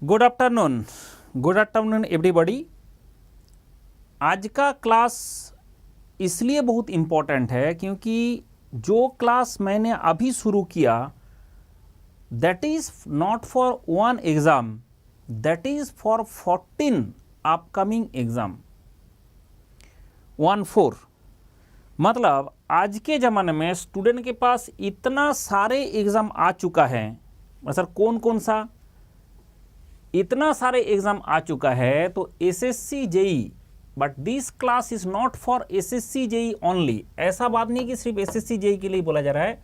Good afternoon everybody. आज का class इसलिए बहुत इम्पोर्टेंट है क्योंकि जो क्लास मैंने अभी शुरू किया that is not for one exam, that is for 14 upcoming exam 14। मतलब आज के ज़माने में स्टूडेंट के पास इतना सारे एग्ज़ाम आ चुका है। सर कौन कौन सा? इतना सारे एग्जाम आ चुका है तो SSC JE, but this class is not for SSC JE only. ऐसा बात नहीं कि सिर्फ एसएससी जेई के लिए बोला जा रहा है।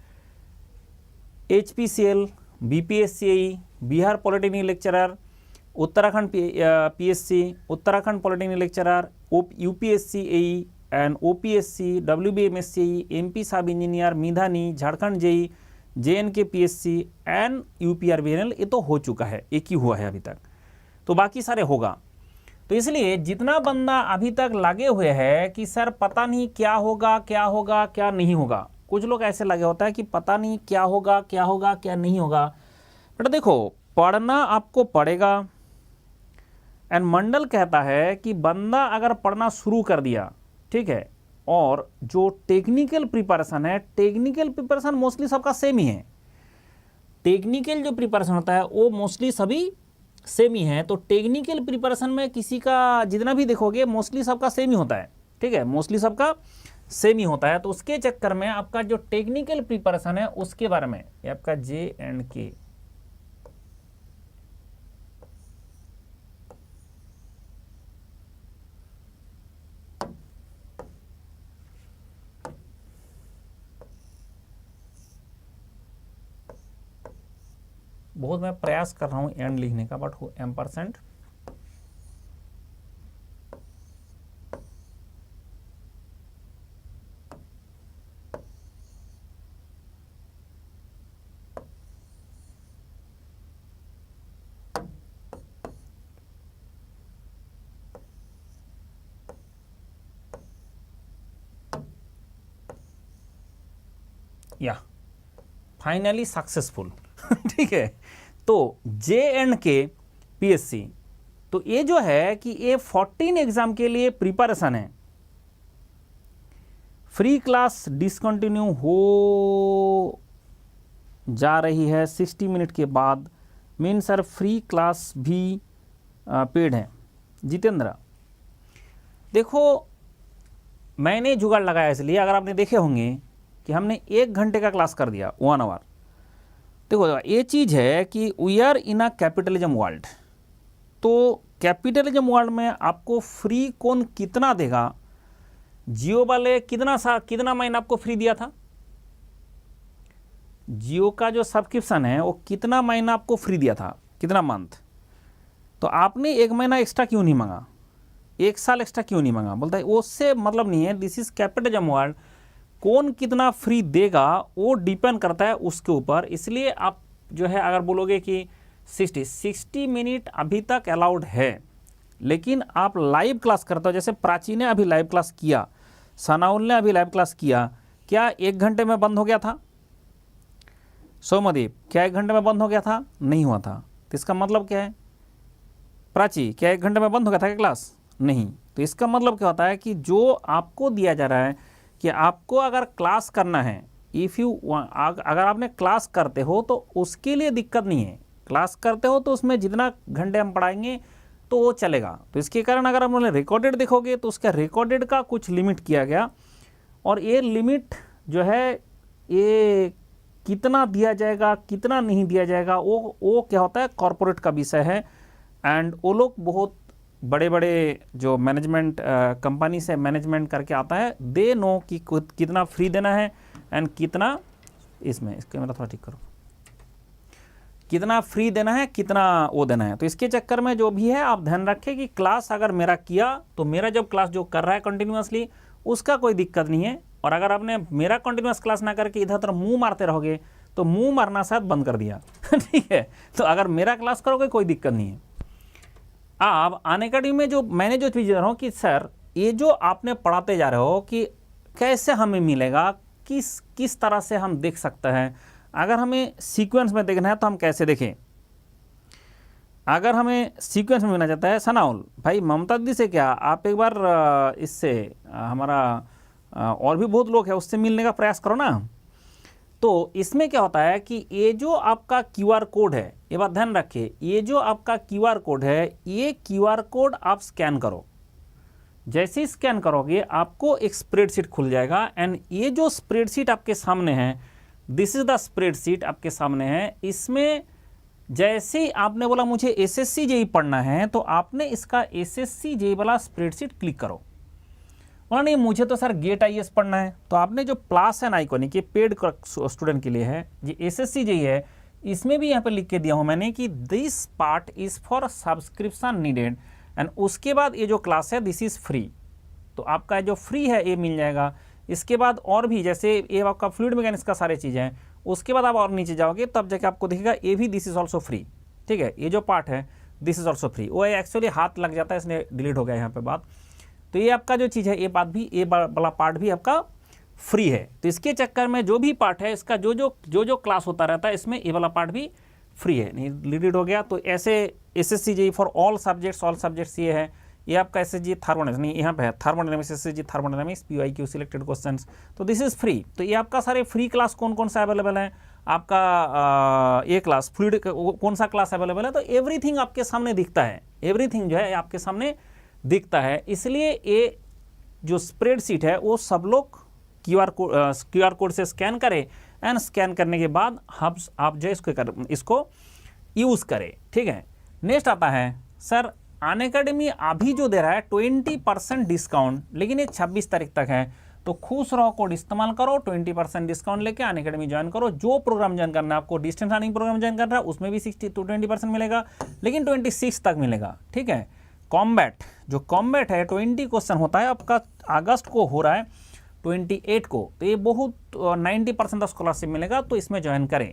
HPCL, BPSC, Bihar polytechnic lecturer, Uttarakhand PSC, Uttarakhand polytechnic lecturer, UPSC AE and OPSC, WBMSC, MP sub engineer, Midhani, Jharkhand JE, JNK PSC and UPRVNL, ये तो हो चुका है, एक ही हुआ है अभी तक, तो बाकी सारे होगा। तो इसलिए जितना बंदा अभी तक लगे हुए हैं कि सर पता नहीं क्या होगा क्या नहीं होगा, कुछ लोग ऐसे लगे होता है कि पता नहीं क्या होगा क्या नहीं होगा। बट देखो, पढ़ना आपको पड़ेगा। एंड मंडल कहता है कि बंदा अगर पढ़ना शुरू कर दिया, ठीक है, और जो टेक्निकल प्रिपरेशन है, टेक्निकल प्रिपरेशन मोस्टली सबका सेम ही है। टेक्निकल जो प्रिपरेशन होता है वो मोस्टली सभी सेम ही है। तो टेक्निकल प्रिपरेशन में किसी का जितना भी देखोगे मोस्टली सबका सेम ही होता है, ठीक है, मोस्टली सबका सेम ही होता है। तो उसके चक्कर में आपका जो टेक्निकल प्रिपरेशन है उसके बारे में, ये आपका JNK, बहुत मैं प्रयास कर रहा हूँ एंड लिखने का, बट M%। या फाइनली सक्सेसफुल ठीक है। तो JNK PSC, तो ये जो है कि ये 14 एग्जाम के लिए प्रिपरेशन है। फ्री क्लास डिसकंटिन्यू हो जा रही है 60 मिनट के बाद। मीन सर फ्री क्लास भी पेड है। जितेंद्र, देखो मैंने जुगाड़ लगाया इसलिए, अगर आपने देखे होंगे कि हमने 1 घंटे का क्लास कर दिया, 1 आवर। देखो ये चीज़ है कि we are in a capitalism world. तो कैपिटलिज्म वर्ल्ड में आपको फ्री कौन कितना देगा? जियो वाले कितना महीना आपको फ्री दिया था? जियो का जो सब्सक्रिप्शन है वो कितना महीना आपको फ्री दिया था, कितना मंथ? तो आपने 1 महीना एक्स्ट्रा क्यों नहीं मांगा, 1 साल एक्स्ट्रा क्यों नहीं मांगा? बोलता है उससे मतलब नहीं है, दिस इज कैपिटलिज्म वर्ल्ड। कौन कितना फ्री देगा वो डिपेंड करता है उसके ऊपर। इसलिए आप जो है अगर बोलोगे कि 60 मिनट अभी तक अलाउड है, लेकिन आप लाइव क्लास करते हो, जैसे प्राची ने अभी लाइव क्लास किया, सनाउल ने अभी लाइव क्लास किया, क्या 1 घंटे में बंद हो गया था? सौमदीप, क्या 1 घंटे में बंद हो गया था? नहीं हुआ था। तो इसका मतलब क्या है? प्राची, क्या 1 घंटे में बंद हो गया था क्या क्लास? नहीं। तो इसका मतलब क्या होता है कि जो आपको दिया जा रहा है कि आपको अगर क्लास करना है, अगर आपने क्लास करते हो तो उसके लिए दिक्कत नहीं है। क्लास करते हो तो उसमें जितना घंटे हम पढ़ाएंगे तो वो चलेगा। तो इसके कारण अगर आप रिकॉर्डेड देखोगे तो उसका रिकॉर्डेड का कुछ लिमिट किया गया, और ये लिमिट जो है ये कितना दिया जाएगा कितना नहीं दिया जाएगा वो क्या होता है, कॉरपोरेट का विषय है। एंड वो लोग बहुत बड़े बड़े जो मैनेजमेंट कंपनी से मैनेजमेंट करके आता है, दे नो कि कितना फ्री देना है एंड कितना इसमें, इसके मेरा थोड़ा ठीक करो, कितना फ्री देना है कितना वो देना है। तो इसके चक्कर में जो भी है आप ध्यान रखें कि क्लास अगर मेरा किया तो मेरा जब क्लास जो कर रहा है कंटिन्यूसली उसका कोई दिक्कत नहीं है। और अगर आपने मेरा कंटिन्यूस क्लास ना करके इधर उधर मुँह मारते रहोगे तो मुँह मारना शायद बंद कर दिया ठीक है। तो अगर मेरा क्लास करोगे कोई दिक्कत नहीं है। अब अनअकैडमी में जो मैंने जो चीज़ रहा हूँ कि सर ये जो आपने पढ़ाते जा रहे हो कि कैसे हमें मिलेगा, किस तरह से हम देख सकते हैं। अगर हमें सीक्वेंस में देखना है तो हम कैसे देखें? अगर हमें सीक्वेंस में मिलना चाहता है सनाउल भाई, ममता दीदी से क्या, आप एक बार इससे हमारा और भी बहुत लोग हैं उससे मिलने का प्रयास करो ना। तो इसमें क्या होता है कि ये जो आपका क्यूआर कोड है, ये बात ध्यान रखिए, ये जो आपका क्यूआर कोड है, ये क्यूआर कोड आप स्कैन करो। जैसे ही स्कैन करोगे आपको एक स्प्रेडशीट खुल जाएगा, एंड ये जो स्प्रेडशीट आपके सामने है, दिस इज द स्प्रेडशीट आपके सामने है। इसमें जैसे ही आपने बोला मुझे एसएससी जेई पढ़ना है, तो आपने इसका एसएससी जेई वाला स्प्रेडशीट क्लिक करो। बोला नहीं मुझे तो सर गेट आईएएस पढ़ना है, तो आपने जो प्लस है आइकॉनिक, ये पेड स्टूडेंट के लिए है, ये एसएससी जेई है, इसमें भी यहाँ पे लिख के दिया हूँ मैंने कि this part is for subscription needed, and उसके बाद ये जो क्लास है दिस इज फ्री, तो आपका जो फ्री है ये मिल जाएगा। इसके बाद और भी जैसे ये आपका फ्लूइड मैकेनिक्स का सारे चीज़ें हैं, उसके बाद आप और नीचे जाओगे तब जाके आपको दिखेगा ये भी दिस इज ऑल्सो फ्री, ठीक है, ये जो पार्ट है दिस इज ऑल्सो फ्री। वो एक्चुअली हाथ लग जाता है इसलिए डिलीट हो गया यहाँ पे बात। तो ये आपका जो चीज़ है, ये बात भी, ये वाला पार्ट भी आपका फ्री है। तो इसके चक्कर में जो भी पार्ट है इसका जो क्लास होता रहता है, इसमें ये वाला पार्ट भी फ्री है, नहीं डिलीट हो गया। तो ऐसे SSC JE for all subjects ये है। ये आपका एसएसजी थर्मोडायनामिक्स, नहीं यहाँ पे है thermodynamics, SSG thermodynamics, PYQ selected questions, तो दिस इज फ्री। तो ये आपका सारे फ्री क्लास कौन कौन सा अवेलेबल है, आपका ये क्लास फ्लूइड कौन सा क्लास अवेलेबल है, तो एवरीथिंग आपके सामने दिखता है, एवरीथिंग जो है आपके सामने दिखता है। इसलिए ये जो स्प्रेडशीट है वो सब लोग क्यूआर कोड से स्कैन करें, एंड स्कैन करने के बाद आप जो इसको यूज़ करें, ठीक है। नेक्स्ट आता है सर अनअकैडमी अभी जो दे रहा है 20% डिस्काउंट, लेकिन ये 26 तारीख तक है, तो खुश रहो कोड इस्तेमाल करो, 20% डिस्काउंट लेके अनअकैडमी ज्वाइन करो। जो प्रोग्राम ज्वाइन करना है आपको, डिस्टेंस लर्निंग प्रोग्राम ज्वाइन करना है उसमें भी 20% मिलेगा, लेकिन 26 तक मिलेगा, ठीक है। कॉम्बैट, जो कॉम्बैट है 20 क्वेश्चन होता है आपका, अगस्त को हो रहा है 28 को, तो ये बहुत 90% का स्कॉलरशिप मिलेगा, तो इसमें ज्वाइन करें।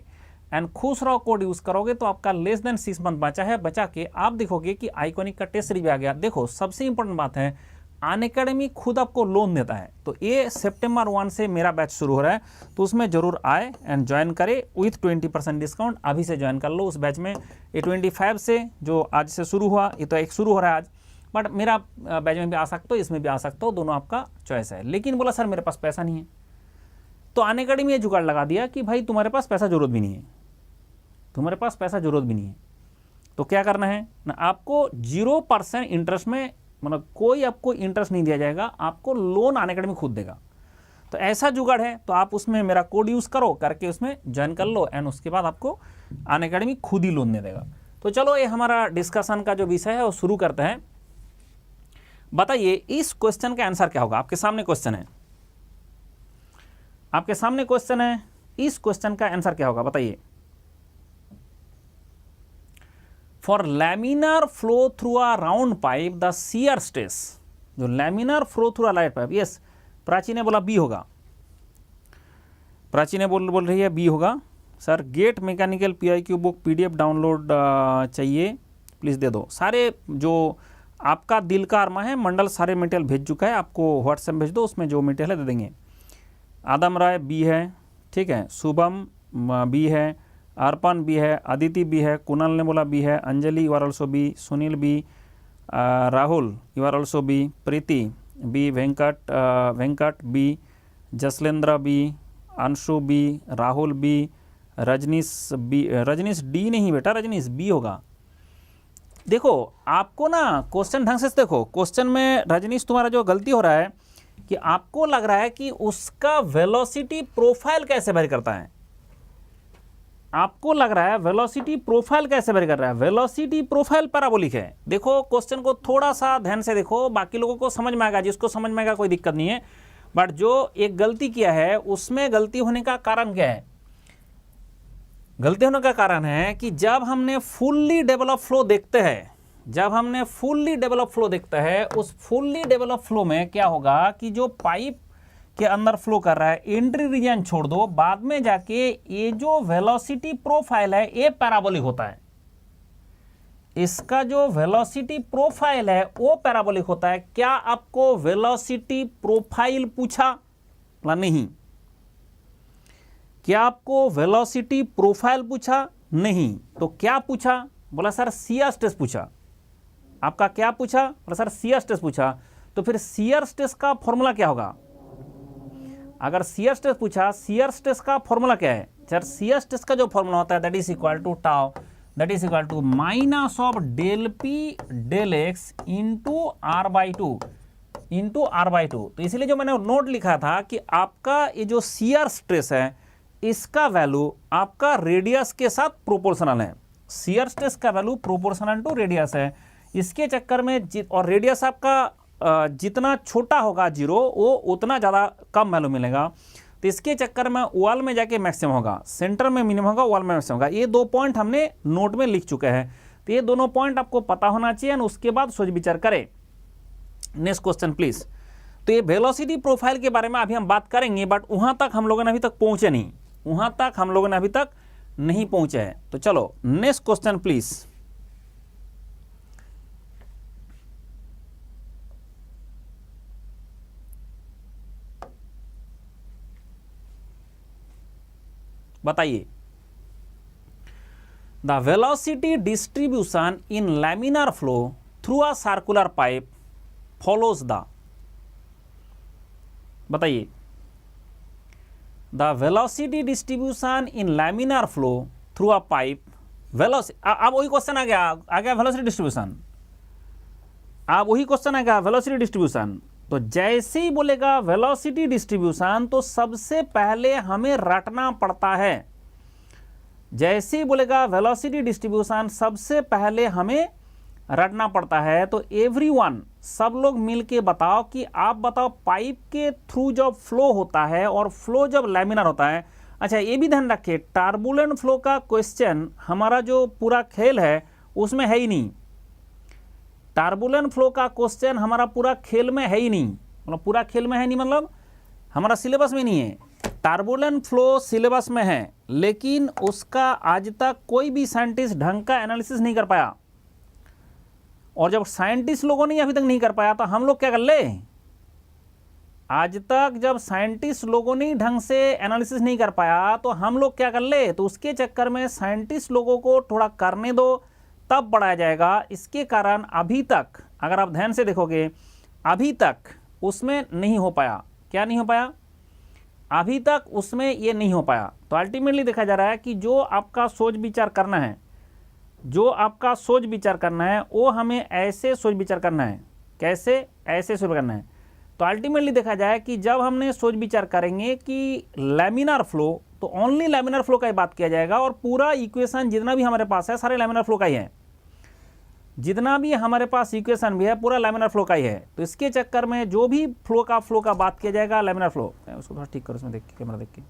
एंड खुश रहो कोड यूज़ करोगे तो आपका लेस देन 6 मंथ बचा के आप देखोगे कि आइकॉनिक का टेस्ट भी आ गया। देखो सबसे इंपॉर्टेंट बात है, अनअकैडमी खुद आपको लोन देता है, तो ये सितंबर 1 से मेरा बैच शुरू हो रहा है, तो उसमें जरूर आए एंड ज्वाइन करें विथ 20% डिस्काउंट। अभी से ज्वाइन कर लो उस बैच में। ये 25 से जो आज से शुरू हुआ, ये तो एक शुरू हो रहा है आज, बट मेरा बैच में भी आ सकते हो, इसमें भी आ सकते हो, दोनों आपका चॉइस है। लेकिन बोला सर मेरे पास पैसा नहीं है, तो अनअकैडमी ये जुगाड़ लगा दिया कि भाई तुम्हारे पास पैसा जरूरत भी नहीं है, तुम्हारे पास पैसा जरूरत भी नहीं है, तो क्या करना है ना, आपको 0% इंटरेस्ट में, मतलब कोई आपको इंटरेस्ट नहीं दिया जाएगा, आपको लोन अनअकैडमी खुद देगा। तो ऐसा जुगाड़ है, तो आप उसमें मेरा कोड यूज़ करो, करके उसमें ज्वाइन कर लो, एंड उसके बाद आपको अनअकैडमी खुद ही लोन दे देगा। तो चलो ये हमारा डिस्कशन का जो विषय है वो शुरू करते हैं। बताइए इस क्वेश्चन का आंसर क्या होगा। आपके सामने क्वेश्चन है, आपके सामने क्वेश्चन है, इस क्वेश्चन का आंसर क्या होगा बताइए। For laminar flow through a round pipe the shear stress, जो laminar flow through a light pipe, yes Prachi ने बोला बी होगा, प्राची ने बोल रही है बी होगा। Sir GATE mechanical PIQ book PDF download चाहिए, प्लीज़ दे दो। सारे जो आपका दिल का अरमा है, मंडल सारे मटेरियल भेज चुका है, आपको व्हाट्सएप भेज दो, उसमें जो मटेरियल है दे देंगे। आदम राय बी है, ठीक है, शुभम बी है, अर्पण बी है, अदिति बी है, कुणाल ने बोला बी है, Anjali you are also B, Sunil B, Rahul you are also B, Preeti B, Venkat B, Jaslendra B, Anshu B, Rahul B, Rajnish B, Rajnish D नहीं बेटा, रजनीश बी होगा। देखो आपको ना क्वेश्चन ढंग से देखो, क्वेश्चन में रजनीश तुम्हारा जो गलती हो रहा है कि आपको लग रहा है कि उसका वेलोसिटी प्रोफाइल कैसे वेरी करता है, आपको लग रहा है वेलोसिटी प्रोफाइल कैसे वेरी कर रहा है, वेलोसिटी प्रोफाइल पैराबोलिक है। देखो क्वेश्चन को थोड़ा सा ध्यान से देखो, बाकी लोगों को समझ में आएगा, जिसको समझ में आएगा कोई दिक्कत नहीं है, बट जो एक गलती किया है उसमें गलती होने का कारण क्या है, गलती होने का कारण है कि जब हमने फुल्ली डेवलप फ्लो देखते हैं, जब हमने फुल्ली डेवलप फ्लो देखता है, उस फुल्ली डेवलप फ्लो में क्या होगा कि जो पाइप के अंदर फ्लो कर रहा है, एंट्री रीजन छोड़ दो, बाद में जाके ये जो वेलोसिटी प्रोफाइल है ये पैराबोलिक होता है, इसका जो वेलोसिटी प्रोफाइल है वो पैराबोलिक होता है। क्या आपको वेलोसिटी प्रोफाइल पूछा? नहीं। क्या आपको वेलोसिटी प्रोफाइल पूछा? नहीं। तो क्या पूछा? बोला सर शियर स्ट्रेस पूछा, आपका क्या पूछा, बोला सर शियर स्ट्रेस पूछा, तो फिर शियर स्ट्रेस का फॉर्मूला क्या होगा? अगर शियर स्ट्रेस पूछा, शियर स्ट्रेस का फॉर्मूला क्या है सर? शियर स्ट्रेस का जो फॉर्मूला होता है that is equal to tau, that is equal to minus of del P del x into r by two into r by two. तो इसीलिए जो मैंने नोट लिखा था कि आपका ये जो शियर स्ट्रेस है इसका वैल्यू आपका रेडियस के साथ प्रोपोर्शनल है। शियर स्ट्रेस का वैल्यू प्रोपोर्शनल टू रेडियस है। इसके चक्कर में और रेडियस आपका जितना छोटा होगा जीरो वो उतना ज़्यादा कम वैल्यू मिलेगा। तो इसके चक्कर में ओवल में जाके मैक्सिमम होगा, सेंटर में मिनिमम होगा, ओवल में मैक्सिमम होगा। ये दो पॉइंट हमने नोट में लिख चुके हैं। तो ये दोनों पॉइंट आपको पता होना चाहिए और उसके बाद सोच विचार करें। Next question please. तो ये वेलोसिटी प्रोफाइल के बारे में अभी हम बात करेंगे, बट वहां तक हम लोगों ने अभी तक पहुंचे नहीं, वहां तक हम लोगों ने अभी तक नहीं पहुंचे हैं। तो चलो नेक्स्ट क्वेश्चन प्लीज। बताइए, the velocity distribution in laminar flow through a circular pipe follows the, बताइए, the velocity distribution in laminar flow through a pipe velocity. अब वही क्वेश्चन आ गया वेलोसिटी डिस्ट्रीब्यूशन, अब वही क्वेश्चन आ गया वेलोसिटी डिस्ट्रीब्यूशन। तो जैसे ही बोलेगा वेलोसिटी डिस्ट्रीब्यूशन तो सबसे पहले हमें रटना पड़ता है। जैसे ही बोलेगा वेलोसिटी डिस्ट्रीब्यूशन सबसे पहले हमें रटना पड़ता है। तो एवरीवन, सब लोग मिलके बताओ कि आप बताओ पाइप के थ्रू जब फ्लो होता है और फ्लो जब लैमिनार होता है। अच्छा ये भी ध्यान रखिए, टर्बुलेंट फ्लो का क्वेश्चन हमारा जो पूरा खेल है उसमें है ही नहीं। टर्बुलेंट फ्लो का क्वेश्चन हमारा पूरा खेल में है ही नहीं, मतलब पूरा खेल में है नहीं, मतलब हमारा सिलेबस में नहीं है। टर्बुलेंट फ्लो सिलेबस में है लेकिन उसका आज तक कोई भी साइंटिस्ट ढंग का एनालिसिस नहीं कर पाया। और जब साइंटिस्ट लोगों ने अभी तक नहीं कर पाया तो हम लोग क्या कर ले? आज तक जब साइंटिस्ट लोगों ने ढंग से एनालिसिस नहीं कर पाया तो हम लोग क्या कर ले? तो उसके चक्कर में साइंटिस्ट लोगों को थोड़ा करने दो, तब बढ़ाया जाएगा। इसके कारण अभी तक अगर आप ध्यान से देखोगे अभी तक उसमें नहीं हो पाया। क्या नहीं हो पाया? अभी तक उसमें ये नहीं हो पाया। तो अल्टीमेटली देखा जा रहा है कि जो आपका सोच विचार करना है, जो आपका सोच विचार करना है वो हमें ऐसे सोच विचार करना है। कैसे? ऐसे सोच करना है। तो अल्टीमेटली देखा जाए कि जब हमने सोच विचार करेंगे कि लैमिनार फ्लो, तो ओनली लैमिनार फ्लो का ही बात किया जाएगा और पूरा इक्वेशन जितना भी हमारे पास है सारे लैमिनार फ्लो का ही है। जितना भी हमारे पास इक्वेशन भी है पूरा लैमिनार फ्लो का ही है। तो इसके चक्कर में जो भी फ्लो का बात किया जाएगा लैमिनार फ्लो। उसको थोड़ा ठीक करो, इसमें देख के, कैमरा देख के।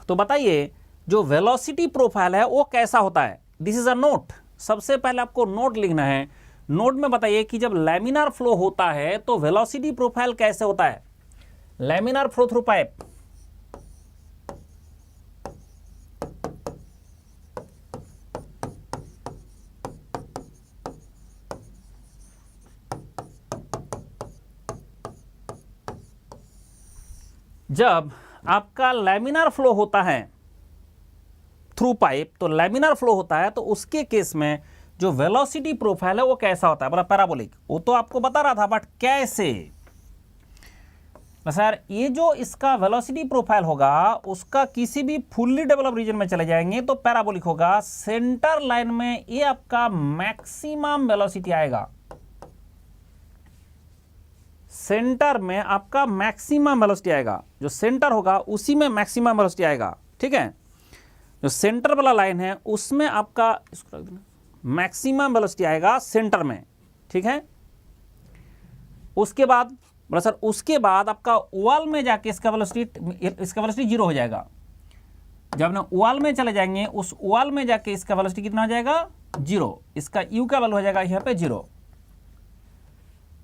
तो बताइए जो वेलोसिटी प्रोफाइल है वो कैसा होता है? This is a note. सबसे पहले आपको नोट लिखना है। नोट में बताइए कि जब लैमिनार फ्लो होता है तो वेलोसिटी प्रोफाइल कैसे होता है? लैमिनार फ्लो थ्रू पाइप, जब आपका लैमिनार फ्लो होता है थ्रू पाइप, तो लैमिनार फ्लो होता है तो उसके केस में जो वेलोसिटी प्रोफाइल है वो कैसा होता है? बोला पैराबोलिक। वो तो आपको बता रहा था, बट कैसे? सर ये जो इसका वेलोसिटी प्रोफाइल होगा उसका किसी भी फुल्ली डेवलप रीजन में चले जाएंगे तो पैराबोलिक होगा। सेंटर लाइन में ये आपका मैक्सिमम वेलोसिटी आएगा, सेंटर में आपका मैक्सिमम वेलोसिटी आएगा। जो सेंटर होगा उसी में मैक्सिमम वेलोसिटी आएगा। ठीक है, जो सेंटर वाला लाइन है उसमें आपका इसको रख देना, मैक्सिमम वेलोसिटी आएगा सेंटर में। ठीक है, उसके बाद बोला सर उसके बाद आपका ओवल में जाके इसका वेलोसिटी जीरो हो जाएगा। जब ना ओवल में चले जाएंगे उस ओवल में जाके इसका वेलोसिटी कितना हो जाएगा? जीरो। इसका यू का वैल्यू हो जाएगा यहाँ पे जीरो।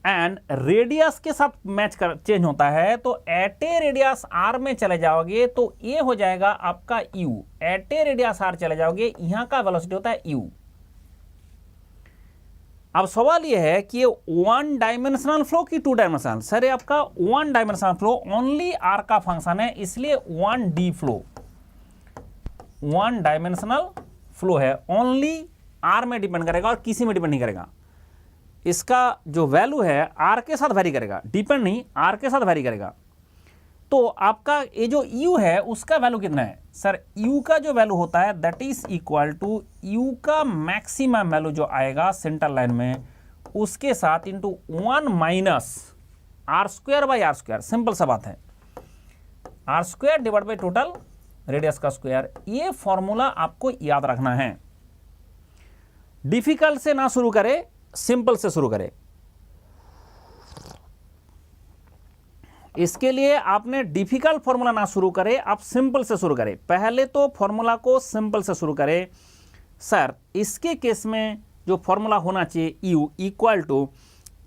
एंड रेडियस के साथ मैच कर चेंज होता है। तो एट ए रेडियस आर में चले जाओगे तो ये हो जाएगा आपका u. At a radius r चले जाओगे, यहाँ का वेलोसिटी होता है यू। अब सवाल ये है कि ये वन डायमेंशनल फ्लो की टू डायमेंशनल? सर ये आपका one dimensional flow, only r का फंक्शन है, इसलिए one d flow, one dimensional flow है, ओनली आर में डिपेंड करेगा और किसी में डिपेंड नहीं करेगा। इसका जो वैल्यू है आर के साथ वेरी करेगा, डिपेंड नहीं, आर के साथ वेरी करेगा। तो आपका ये जो u है उसका वैल्यू कितना है? सर u का जो वैल्यू होता है that is equal to u का मैक्सिमम वैल्यू जो आएगा सेंटर लाइन में उसके साथ into 1 minus are square by r square. Simple सा बात है, r square divide by total radius का स्क्वायर। ये फॉर्मूला आपको याद रखना है। डिफिकल्ट से ना शुरू करें, सिंपल से शुरू करें। इसके लिए आपने डिफिकल्ट फॉर्मूला ना शुरू करें, आप सिंपल से शुरू करें। पहले तो फॉर्मूला को सिंपल से शुरू करें। सर इसके केस में जो फॉर्मूला होना चाहिए u equal to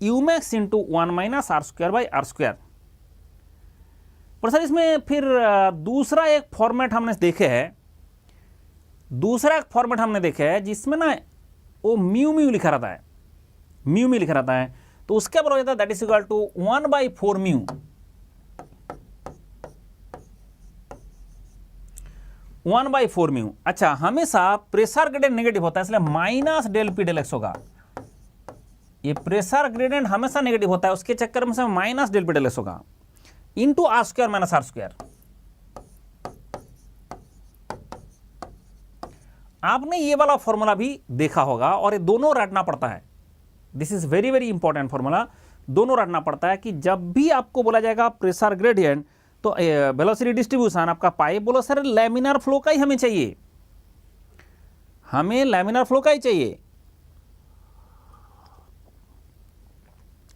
u max into 1 minus are square by r square. पर सर इसमें फिर दूसरा एक फॉर्मेट हमने देखे है, दूसरा एक फॉर्मेट हमने देखे है जिसमें ना वो म्यू म्यू लिखा रहता है, म्यू म्यू लिखा रहता है। तो उसके बराबर हो जाता है that is equal to 1/4 mu, 1/4 mu. अच्छा, हमेशा प्रेशर ग्रेडियंट नेगेटिव होता है इसलिए minus del P del x होगा। ये प्रेशर ग्रेडियंट हमेशा नेगेटिव होता है, उसके चक्कर में से minus del P del x होगा into are square minus are square. आपने ये वाला फॉर्मूला भी देखा होगा और ये दोनों रटना पड़ता है। This is very very important formula, दोनों रटना पड़ता है कि जब भी आपको बोला जाएगा प्रेशर ग्रेडियंट तो वेलोसिटी डिस्ट्रीब्यूशन आपका पाइप, बोलो सर लैमिनार फ्लो का ही हमें चाहिए, हमें लैमिनार फ्लो का ही चाहिए।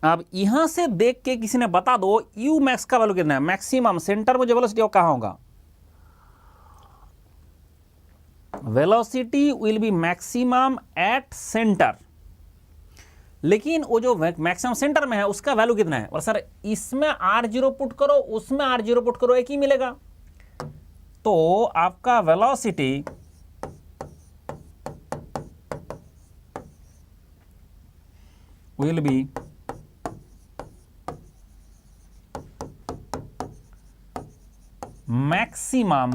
अब यहां से देख के किसी ने बता दो यू मैक्स का वैल्यू कितना है, मैक्सिमम सेंटर में जो वेलोसिटी कहां होगा? Velocity will be maximum at centre, लेकिन वो जो मैक्सिमम सेंटर में है उसका वैल्यू कितना है? और सर इसमें r0 पुट करो, उसमें r0 पुट करो, एक ही मिलेगा। तो आपका velocity will be maximum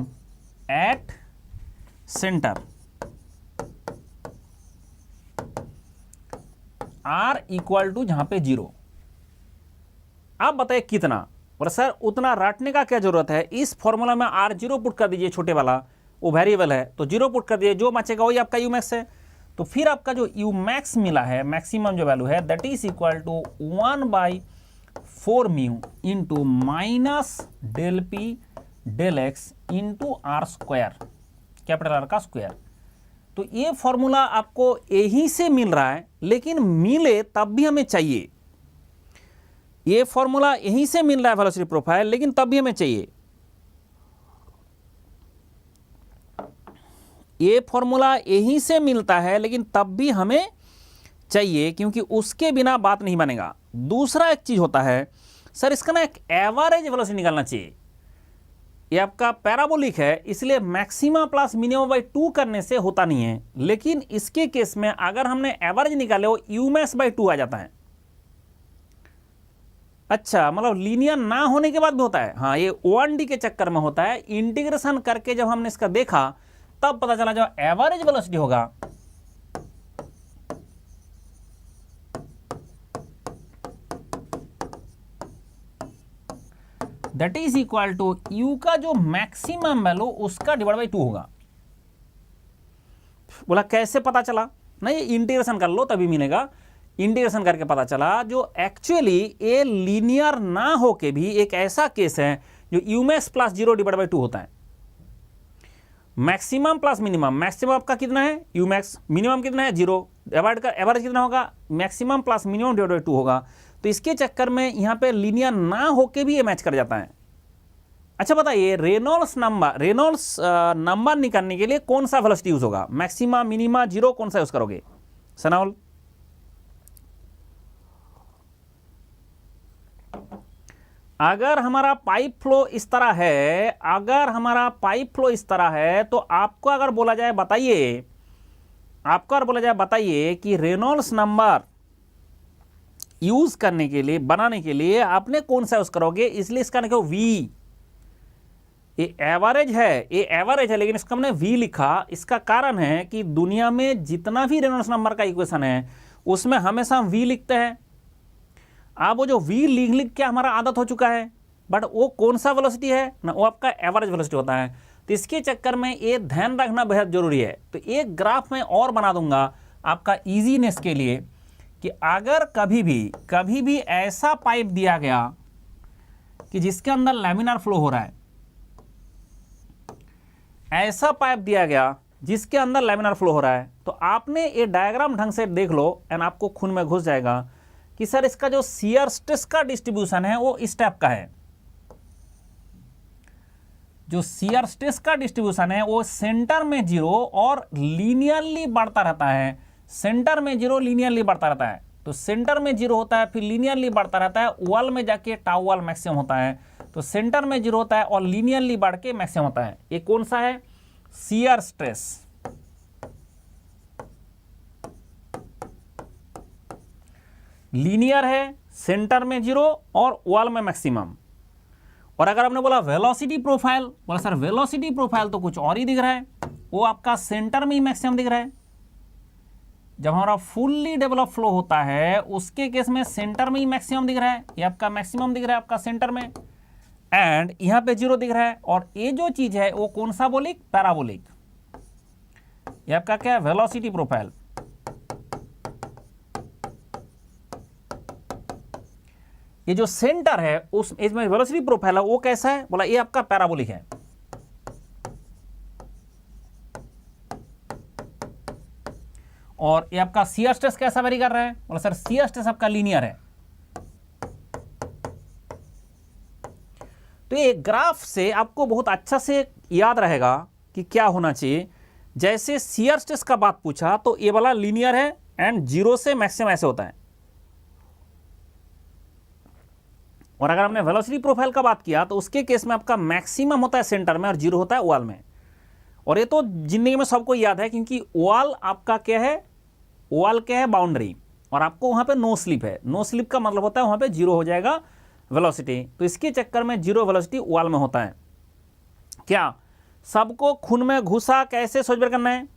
at centre, r equal to जहां पे 0। आप बताइए कितना? और सर उतना रटने का क्या जरूरत है, इस फॉर्मूला में r0 पुट कर दीजिए, छोटे वाला वो वेरिएबल है तो 0 पुट कर दीजिए, जो बचेगा वही आपका यू मैक्स है। तो फिर आपका जो यू मैक्स मिला है मैक्सिमम जो वैल्यू है that is equal to 1/4 mu into minus del P del x into are square, capital r का स्क्वायर। तो ये फॉर्मूला आपको यहीं से मिल रहा है, लेकिन मिले तब भी हमें चाहिए। ये फॉर्मूला यहीं से मिल रहा है वेलोसिटी प्रोफाइल, लेकिन तब भी हमें चाहिए। ये फॉर्मूला यहीं से मिलता है लेकिन तब भी हमें चाहिए, क्योंकि उसके बिना बात नहीं बनेगा। दूसरा एक चीज होता है सर, इसका ना एक एवरेज वेलोसिटी निकालना चाहिए। ये आपका पैराबोलिक है इसलिए मैक्सिमा प्लस मिनिमम बाई 2 करने से होता नहीं है, लेकिन इसके केस में अगर हमने एवरेज निकाले वो यू मैक्स बाई 2 आ जाता है। अच्छा, मतलब लीनियर ना होने के बाद भी होता है। हाँ, ये 1D के चक्कर में होता है। इंटीग्रेशन करके जब हमने इसका देखा तब पता चला जो एवरेज वेलोसिटी होगा that is equal to u का जो मैक्सिमम वैल्यू उसका डिवाइड बाई 2 होगा। बोला कैसे पता चला? नहीं, इंटीग्रेशन कर लो तभी मिलेगा। इंटीग्रेशन करके पता चला जो एक्चुअली ये लीनियर ना होके भी एक ऐसा केस है जो you max plus 0 divide by 2 होता है। मैक्सिमम प्लस मिनिमम, मैक्सिमम आपका कितना है यू मैक्स, मिनिमम कितना है 0, डिवाइड का एवरेज कितना होगा maximum plus minimum divide by 2 होगा। तो इसके चक्कर में यहाँ पे लीनियर ना होके भी ये मैच कर जाता है। अच्छा बताइए, रेनॉल्ड्स नंबर निकालने के लिए कौन सा वेलोसिटी यूज होगा? मैक्सिमा, मिनिमा, 0, कौन सा यूज करोगे सनाउल? अगर हमारा पाइप फ्लो इस तरह है, अगर हमारा पाइप फ्लो इस तरह है तो आपको अगर बोला जाए बताइए, आपको अगर बोला जाए बताइए कि रेनॉल्ड्स नंबर यूज करने के लिए, बनाने के लिए आपने कौन सा यूज करोगे, इसलिए इसका लिखो वी। ये एवरेज है, ये एवरेज है, लेकिन इसका हमने वी लिखा। इसका कारण है कि दुनिया में जितना भी रेनॉल्ड्स नंबर का इक्वेशन है उसमें हमेशा हम वी लिखते हैं। अब वो जो वी लिख लिख के हमारा आदत हो चुका है, बट वो कौन सा वेलोसिटी है ना, वो आपका एवरेज वेलोसिटी होता है। तो इसके चक्कर में ये ध्यान रखना बेहद जरूरी है। तो एक ग्राफ में और बना दूंगा आपका इजीनेस के लिए कि अगर कभी भी ऐसा पाइप दिया गया कि जिसके अंदर लैमिनार फ्लो हो रहा है, ऐसा पाइप दिया गया जिसके अंदर लैमिनार फ्लो हो रहा है, तो आपने ये डायग्राम ढंग से देख लो एंड आपको खून में घुस जाएगा कि सर इसका जो शियर स्ट्रेस का डिस्ट्रीब्यूशन है वो इस टाइप का है। जो शियर स्ट्रेस का डिस्ट्रीब्यूशन है वो सेंटर में 0 और लीनियरली बढ़ता रहता है। सेंटर में 0 लीनियरली बढ़ता रहता है। तो सेंटर में 0 होता है, फिर लीनियरली बढ़ता रहता है, वॉल में जाके टाउ वॉल मैक्सिमम होता है। तो सेंटर में 0 होता है और लीनियरली बढ़ के मैक्सिमम होता है। ये कौन सा है? Shear stress. लीनियर है, सेंटर में 0 और वॉल में मैक्सिमम। और अगर आपने बोला वेलोसिटी प्रोफाइल, बोला सर वेलोसिटी प्रोफाइल तो कुछ और ही दिख रहा है, वो आपका सेंटर में ही मैक्सिमम दिख रहा है। जब हमारा फुल्ली डेवलप फ्लो होता है उसके केस में सेंटर में ही मैक्सिमम दिख रहा है, ये आपका मैक्सिमम दिख रहा है आपका सेंटर में, एंड यहां पे 0 दिख रहा है। और ये जो चीज है वो कौन सा बोलिक? पैराबोलिक। ये आपका क्या है? Velocity profile. ये जो सेंटर है उस इसमें वेलोसिटी प्रोफाइल है वो कैसा है? बोला ये आपका पैराबोलिक है। और ये आपका शियर स्ट्रेस कैसा वेरी कर रहा है? बोला सर शियर स्ट्रेस आपका लीनियर है। तो ये ग्राफ से आपको बहुत अच्छा से याद रहेगा कि क्या होना चाहिए। जैसे शियर स्ट्रेस का बात पूछा तो ये वाला लीनियर है एंड 0 से मैक्सिमम ऐसे होता है। और अगर हमने वेलोसिटी प्रोफाइल का बात किया तो उसके केस में आपका मैक्सिमम होता है सेंटर में और 0 होता है वॉल में। और ये तो जिंदगी में सबको याद है क्योंकि वॉल आपका क्या है? वॉल क्या है? बाउंड्री। और आपको वहां पे नो स्लिप है। नो स्लिप का मतलब होता है वहां पे 0 हो जाएगा वेलोसिटी। तो इसके चक्कर में 0 वेलोसिटी वॉल में होता है। क्या सबको खून में घुसा कैसे सोच बेर करना है?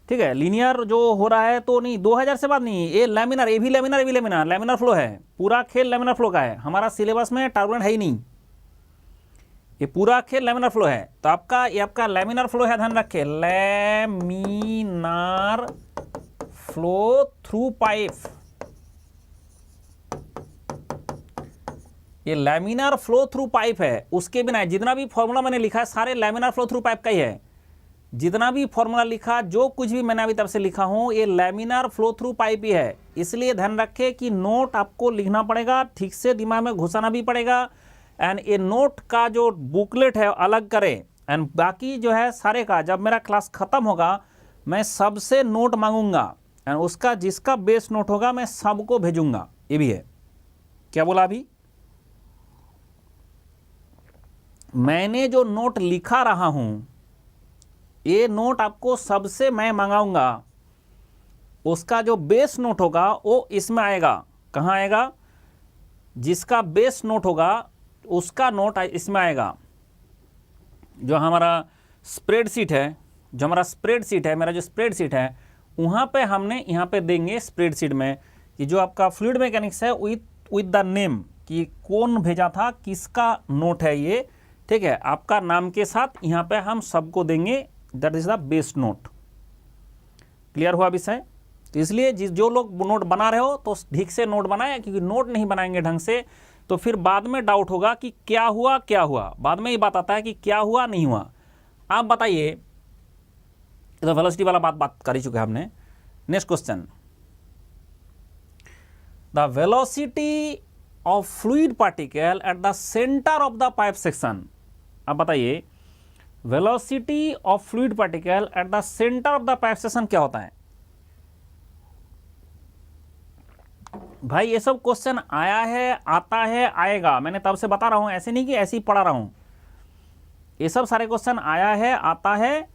ठीक है, लीनियर जो हो रहा है तो नहीं, 2000 से बात नहीं, ये लैमिनार, ये भी लैमिनार, ये भी लैमिनार, लैमिनार फ्लो है। पूरा खेल लैमिनार फ्लो का है। हमारा सिलेबस में टर्बुलेंट है ही नहीं, ये पूरा खेल लैमिनार फ्लो है। तो आपका ये आपका लैमिनार फ्लो है, ध्यान रखें, लैमिनार फ्लो थ्रू पाइप। ये लैमिनार फ्लो थ्रू पाइप है। उसके बिना जितना भी फॉर्मूला मैंने लिखा है सारे लैमिनार फ्लो थ्रू पाइप का ही है। जितना भी फॉर्मूला लिखा, जो कुछ भी मैंने अभी तब से लिखा हूं, ये लैमिनार फ्लो थ्रू पाइप ही है। इसलिए ध्यान रखें कि नोट आपको लिखना पड़ेगा, ठीक से दिमाग में घुसाना भी पड़ेगा। एंड ये नोट का जो बुकलेट है अलग करें, एंड बाकी जो है सारे का जब मेरा क्लास खत्म होगा मैं सबसे नोट मांगूंगा, एंड उसका जिसका बेस नोट होगा मैं सबको भेजूंगा। ये भी है। क्या बोला अभी? मैंने जो नोट लिखा रहा हूं ये नोट आपको सबसे मैं मंगाऊंगा। उसका जो बेस नोट होगा वो इसमें आएगा। कहाँ आएगा? जिसका बेस नोट होगा उसका नोट इसमें आएगा। जो हमारा स्प्रेडशीट है, जो हमारा स्प्रेडशीट है, मेरा जो स्प्रेडशीट है वहाँ पे हमने यहाँ पे देंगे स्प्रेडशीट में कि जो आपका फ्लूइड मैकेनिक्स है विद द नेम, कि कौन भेजा था, किसका नोट है ये। ठीक है, आपका नाम के साथ यहाँ पे हम सबको देंगे। That is the base note. Clear हुआ विषय? तो इसलिए जो लोग नोट बना रहे हो तो ठीक से नोट बनाए, क्योंकि नोट नहीं बनाएंगे ढंग से तो फिर बाद में डाउट होगा कि क्या हुआ क्या हुआ। बाद में ये बात आता है कि क्या हुआ नहीं हुआ। आप बताइए, तो वेलोसिटी वाला बात कर ही चुके हैं हमने। Next question, the velocity of fluid particle at the centre of the pipe section. अब बताइए velocity of fluid particle at the centre of the pipe section क्या होता है? भाई ये सब क्वेश्चन आया है, आता है, आएगा। मैंने तब से बता रहा हूं, ऐसे नहीं कि ऐसे ही पढ़ा रहा हूं। ये सब सारे क्वेश्चन आया है, आता है,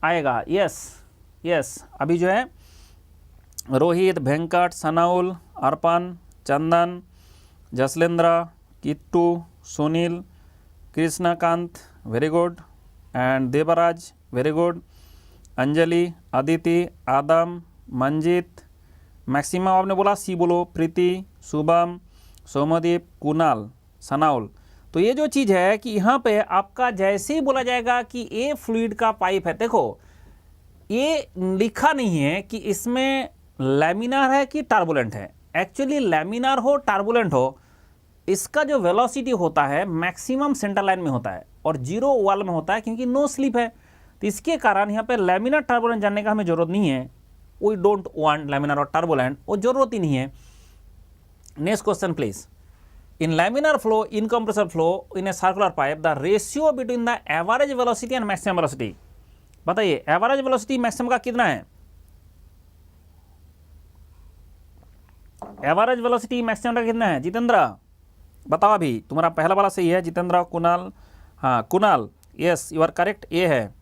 आएगा। Yes yes. अभी जो है Rohit, Venkat, Sanaul, Arpan, Chandan, Jaslendra, Kittu, Sunil, Krishnakant, very good, and Devraj, very good, Anjali, Aditi, Adam, Manjit, maximum आपने बोला सी बोलो, प्रीति, शुभम, सोमदीप, कुणाल, सनाउल। तो ये जो चीज़ है कि यहाँ पे आपका जैसे ही बोला जाएगा कि ये फ्लूइड का पाइप है, देखो ये लिखा नहीं है कि इसमें लैमिनार है कि टर्बुलेंट है। एक्चुअली लैमिनार हो टार्बुलेंट हो, इसका जो वेलोसिटी होता है मैक्सिमम सेंटर लाइन में होता है और जीरो वाल में होता है, क्योंकि नो स्लिप है। तो इसके कारण यहाँ पे लैमिनार टर्बुलेंट जानने का हमें जरूरत नहीं है। वी डोंट वांट लैमिनार और टर्बुलेंट, वो जरूरत ही नहीं है। Next question please. In laminar flow, incompressible flow in a circular pipe, the ratio between the average velocity and maximum velocity, बताइए एवरेज वेलोसिटी मैक्सिमम का कितना है? एवरेज वेलोसिटी मैक्सिमम का कितना है जितेंद्र? बताओ अभी, तुम्हारा पहला वाला सही है। जितेंद्र, कुणाल, हाँ Kunal, yes you are correct, ये है।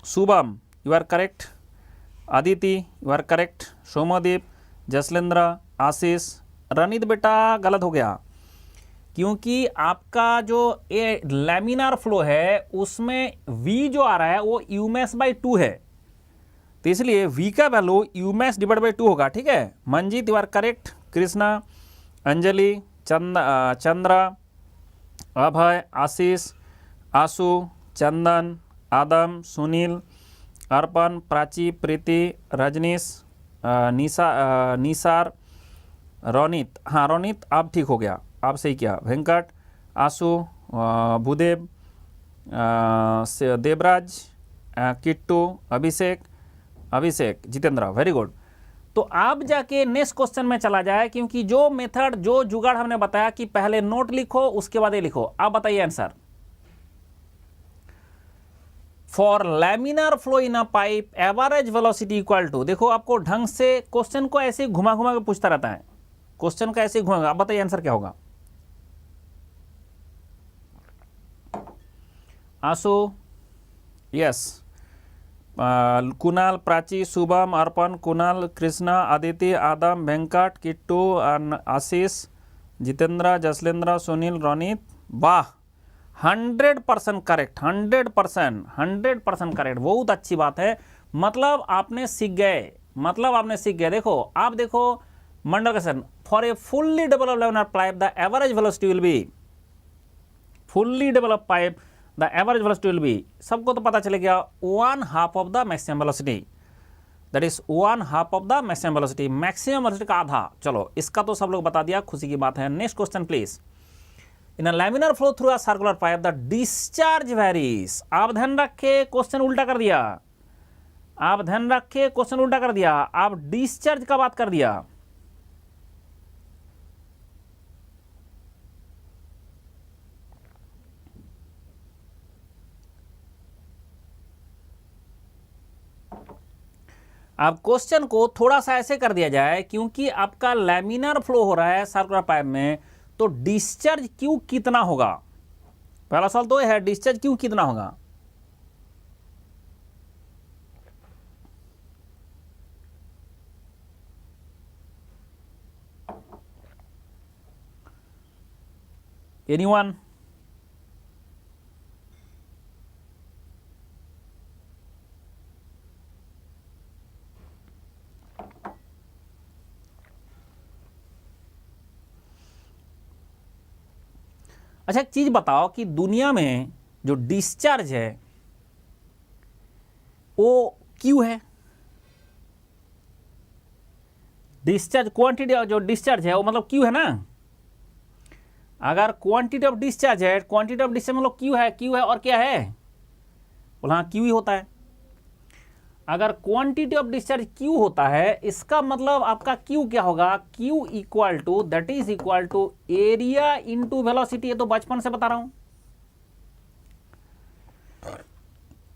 Shubham you are correct, Aditi you are correct, Somdeep, Jaslendra, Ashish, Ranit बेटा गलत हो गया, क्योंकि आपका जो ये लैमिनार फ्लो है उसमें v जो आ रहा है वो यूमेस बाई 2 है, तो इसलिए v का वैल्यू यूमेस डिवाइड बाई 2 होगा। ठीक है, Manjeet you are correct, Krishna, Anjali, Chandra, Abhay, Ashish, Ashu, Chandan, Adam, Sunil, Arpan, Prachi, Preeti, Rajnish, Nisar, Ronit, हाँ रोनित आप ठीक हो गया, आप सही किया। Venkat, Ashu, Bhudev, Devraj, Kittu, Abhishek, Jitendra, very good. तो आप जाके नेक्स्ट क्वेश्चन में चला जाए, क्योंकि जो मेथड जो जुगाड़ हमने बताया कि पहले नोट लिखो उसके बाद ये लिखो। आप बताइए answer. For laminar flow in a pipe average velocity equal to, देखो आपको ढंग से क्वेश्चन को ऐसे घुमा घुमा के पूछता रहता है, क्वेश्चन का ऐसे घुमाएगा। आप बताइए आंसर क्या होगा? आशु, यस, कुणाल, प्राची, शुभम, अर्पण, कुणाल, कृष्णा, आदित्य, आदम, वेंकट, किट्टू, आशीष, जितेंद्र, जसलेंद्र, सुनील, रोनित, वाह 100% करेक्ट, 100% करेक्ट, बहुत अच्छी बात है। मतलब आपने सीख गए, देखो आप देखो मंडल question, for a fully developed laminar pipe the average velocity will be, fully developed pipe the average velocity will be, सबको तो पता चले गया 1/2 of the maximum velocity, that is 1/2 of the maximum velocity, maximum velocity का आधा। चलो इसका तो सब लोग बता दिया, खुशी की बात है। Next question please. In a laminar flow through a circular pipe the discharge varies, आप ध्यान रखे क्वेश्चन उल्टा कर दिया, आप ध्यान रखे क्वेश्चन उल्टा कर दिया, आप डिस्चार्ज का बात कर दिया। अब क्वेश्चन को थोड़ा सा ऐसे कर दिया जाए, क्योंकि आपका लैमिनार फ्लो हो रहा है सर्कुलर पाइप में, तो डिस्चार्ज क्यू कितना होगा? पहला सवाल तो है डिस्चार्ज क्यू कितना होगा। एनीवन? अच्छा एक चीज बताओ कि दुनिया में जो डिस्चार्ज है वो क्यू है, डिस्चार्ज क्वांटिटी जो डिस्चार्ज है वो मतलब क्यू है ना। अगर क्वांटिटी ऑफ डिस्चार्ज है, क्वांटिटी ऑफ डिस्चार्ज मतलब क्यू है और क्या है, बोला हाँ क्यू ही होता है। अगर क्वांटिटी ऑफ डिस्चार्ज क्यू होता है, इसका मतलब आपका क्यू क्या होगा, q equal to that is equal to area into velocity. ये तो बचपन से बता रहा हूं,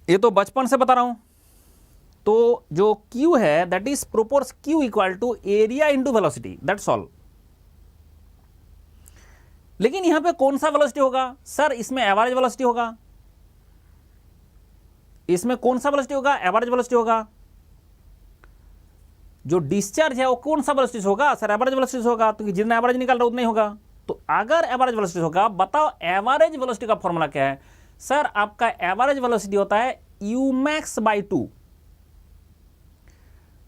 ये तो बचपन से बता रहा हूं। तो जो क्यू है दैट इज प्रोपोर्स Q equal to area into velocity, that's all. लेकिन यहां पे कौन सा वेलोसिटी होगा सर? इसमें एवरेज वेलोसिटी होगा। इसमें कौन सा वेलोसिटी होगा? एवरेज वेलोसिटी होगा। जो डिस्चार्ज है वो कौन सा वेलोसिटी से होगा सर? एवरेज वेलोसिटी से होगा, तो जितना एवरेज निकल रहा है उतना ही होगा। तो अगर एवरेज वेलोसिटी होगा, बताओ एवरेज वेलोसिटी का फॉर्मूला क्या है सर? आपका एवरेज वेलोसिटी होता है umax by 2।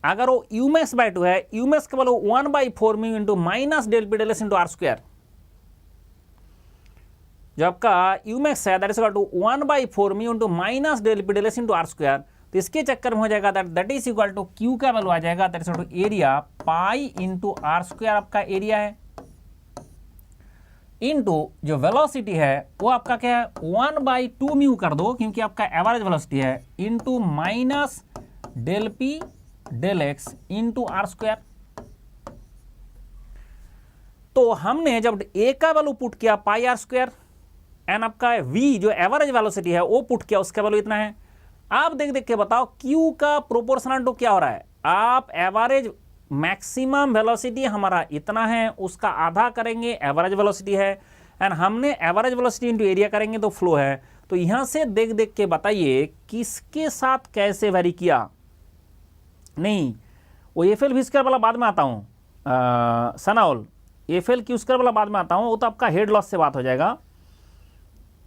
अगर वो umax by 2 है, umax का value 1/4 mu into minus del P del s into are square. जो आपका umax है that is equal to 1/4 mu into minus del P del s into are square. तो इसके चक्कर में हो जाएगा that is equal to q का वैल्यू आ जाएगा that is equal to area pi into are square आपका एरिया है, इंटू जो वेलोसिटी है वो आपका क्या है 1/2 म्यू कर दो क्योंकि आपका एवरेज वेलोसिटी है, into minus del P del x into are square. तो हमने जब ए का वैल्यू पुट किया पाई आर स्क्वायर एंड आपका वी जो एवरेज वेलोसिटी है वो पुट किया, उसका वैल्यू इतना है। आप देख के बताओ क्यू का प्रोपोर्शनल टू क्या हो रहा है? आप एवरेज मैक्सिमम वेलोसिटी हमारा इतना है, उसका आधा करेंगे एवरेज वेलोसिटी है, एंड हमने एवरेज वेलोसिटी इंटू एरिया करेंगे तो फ्लो है। तो यहां से देख के बताइए किसके साथ कैसे वेरी किया? नहीं, वो एफएल भी स्क्वायर वाला बाद में आता हूं सनाउल, एफएल क्यू स्क्वायर वाला बाद में आता हूं, वो तो आपका हेड लॉस से बात हो जाएगा,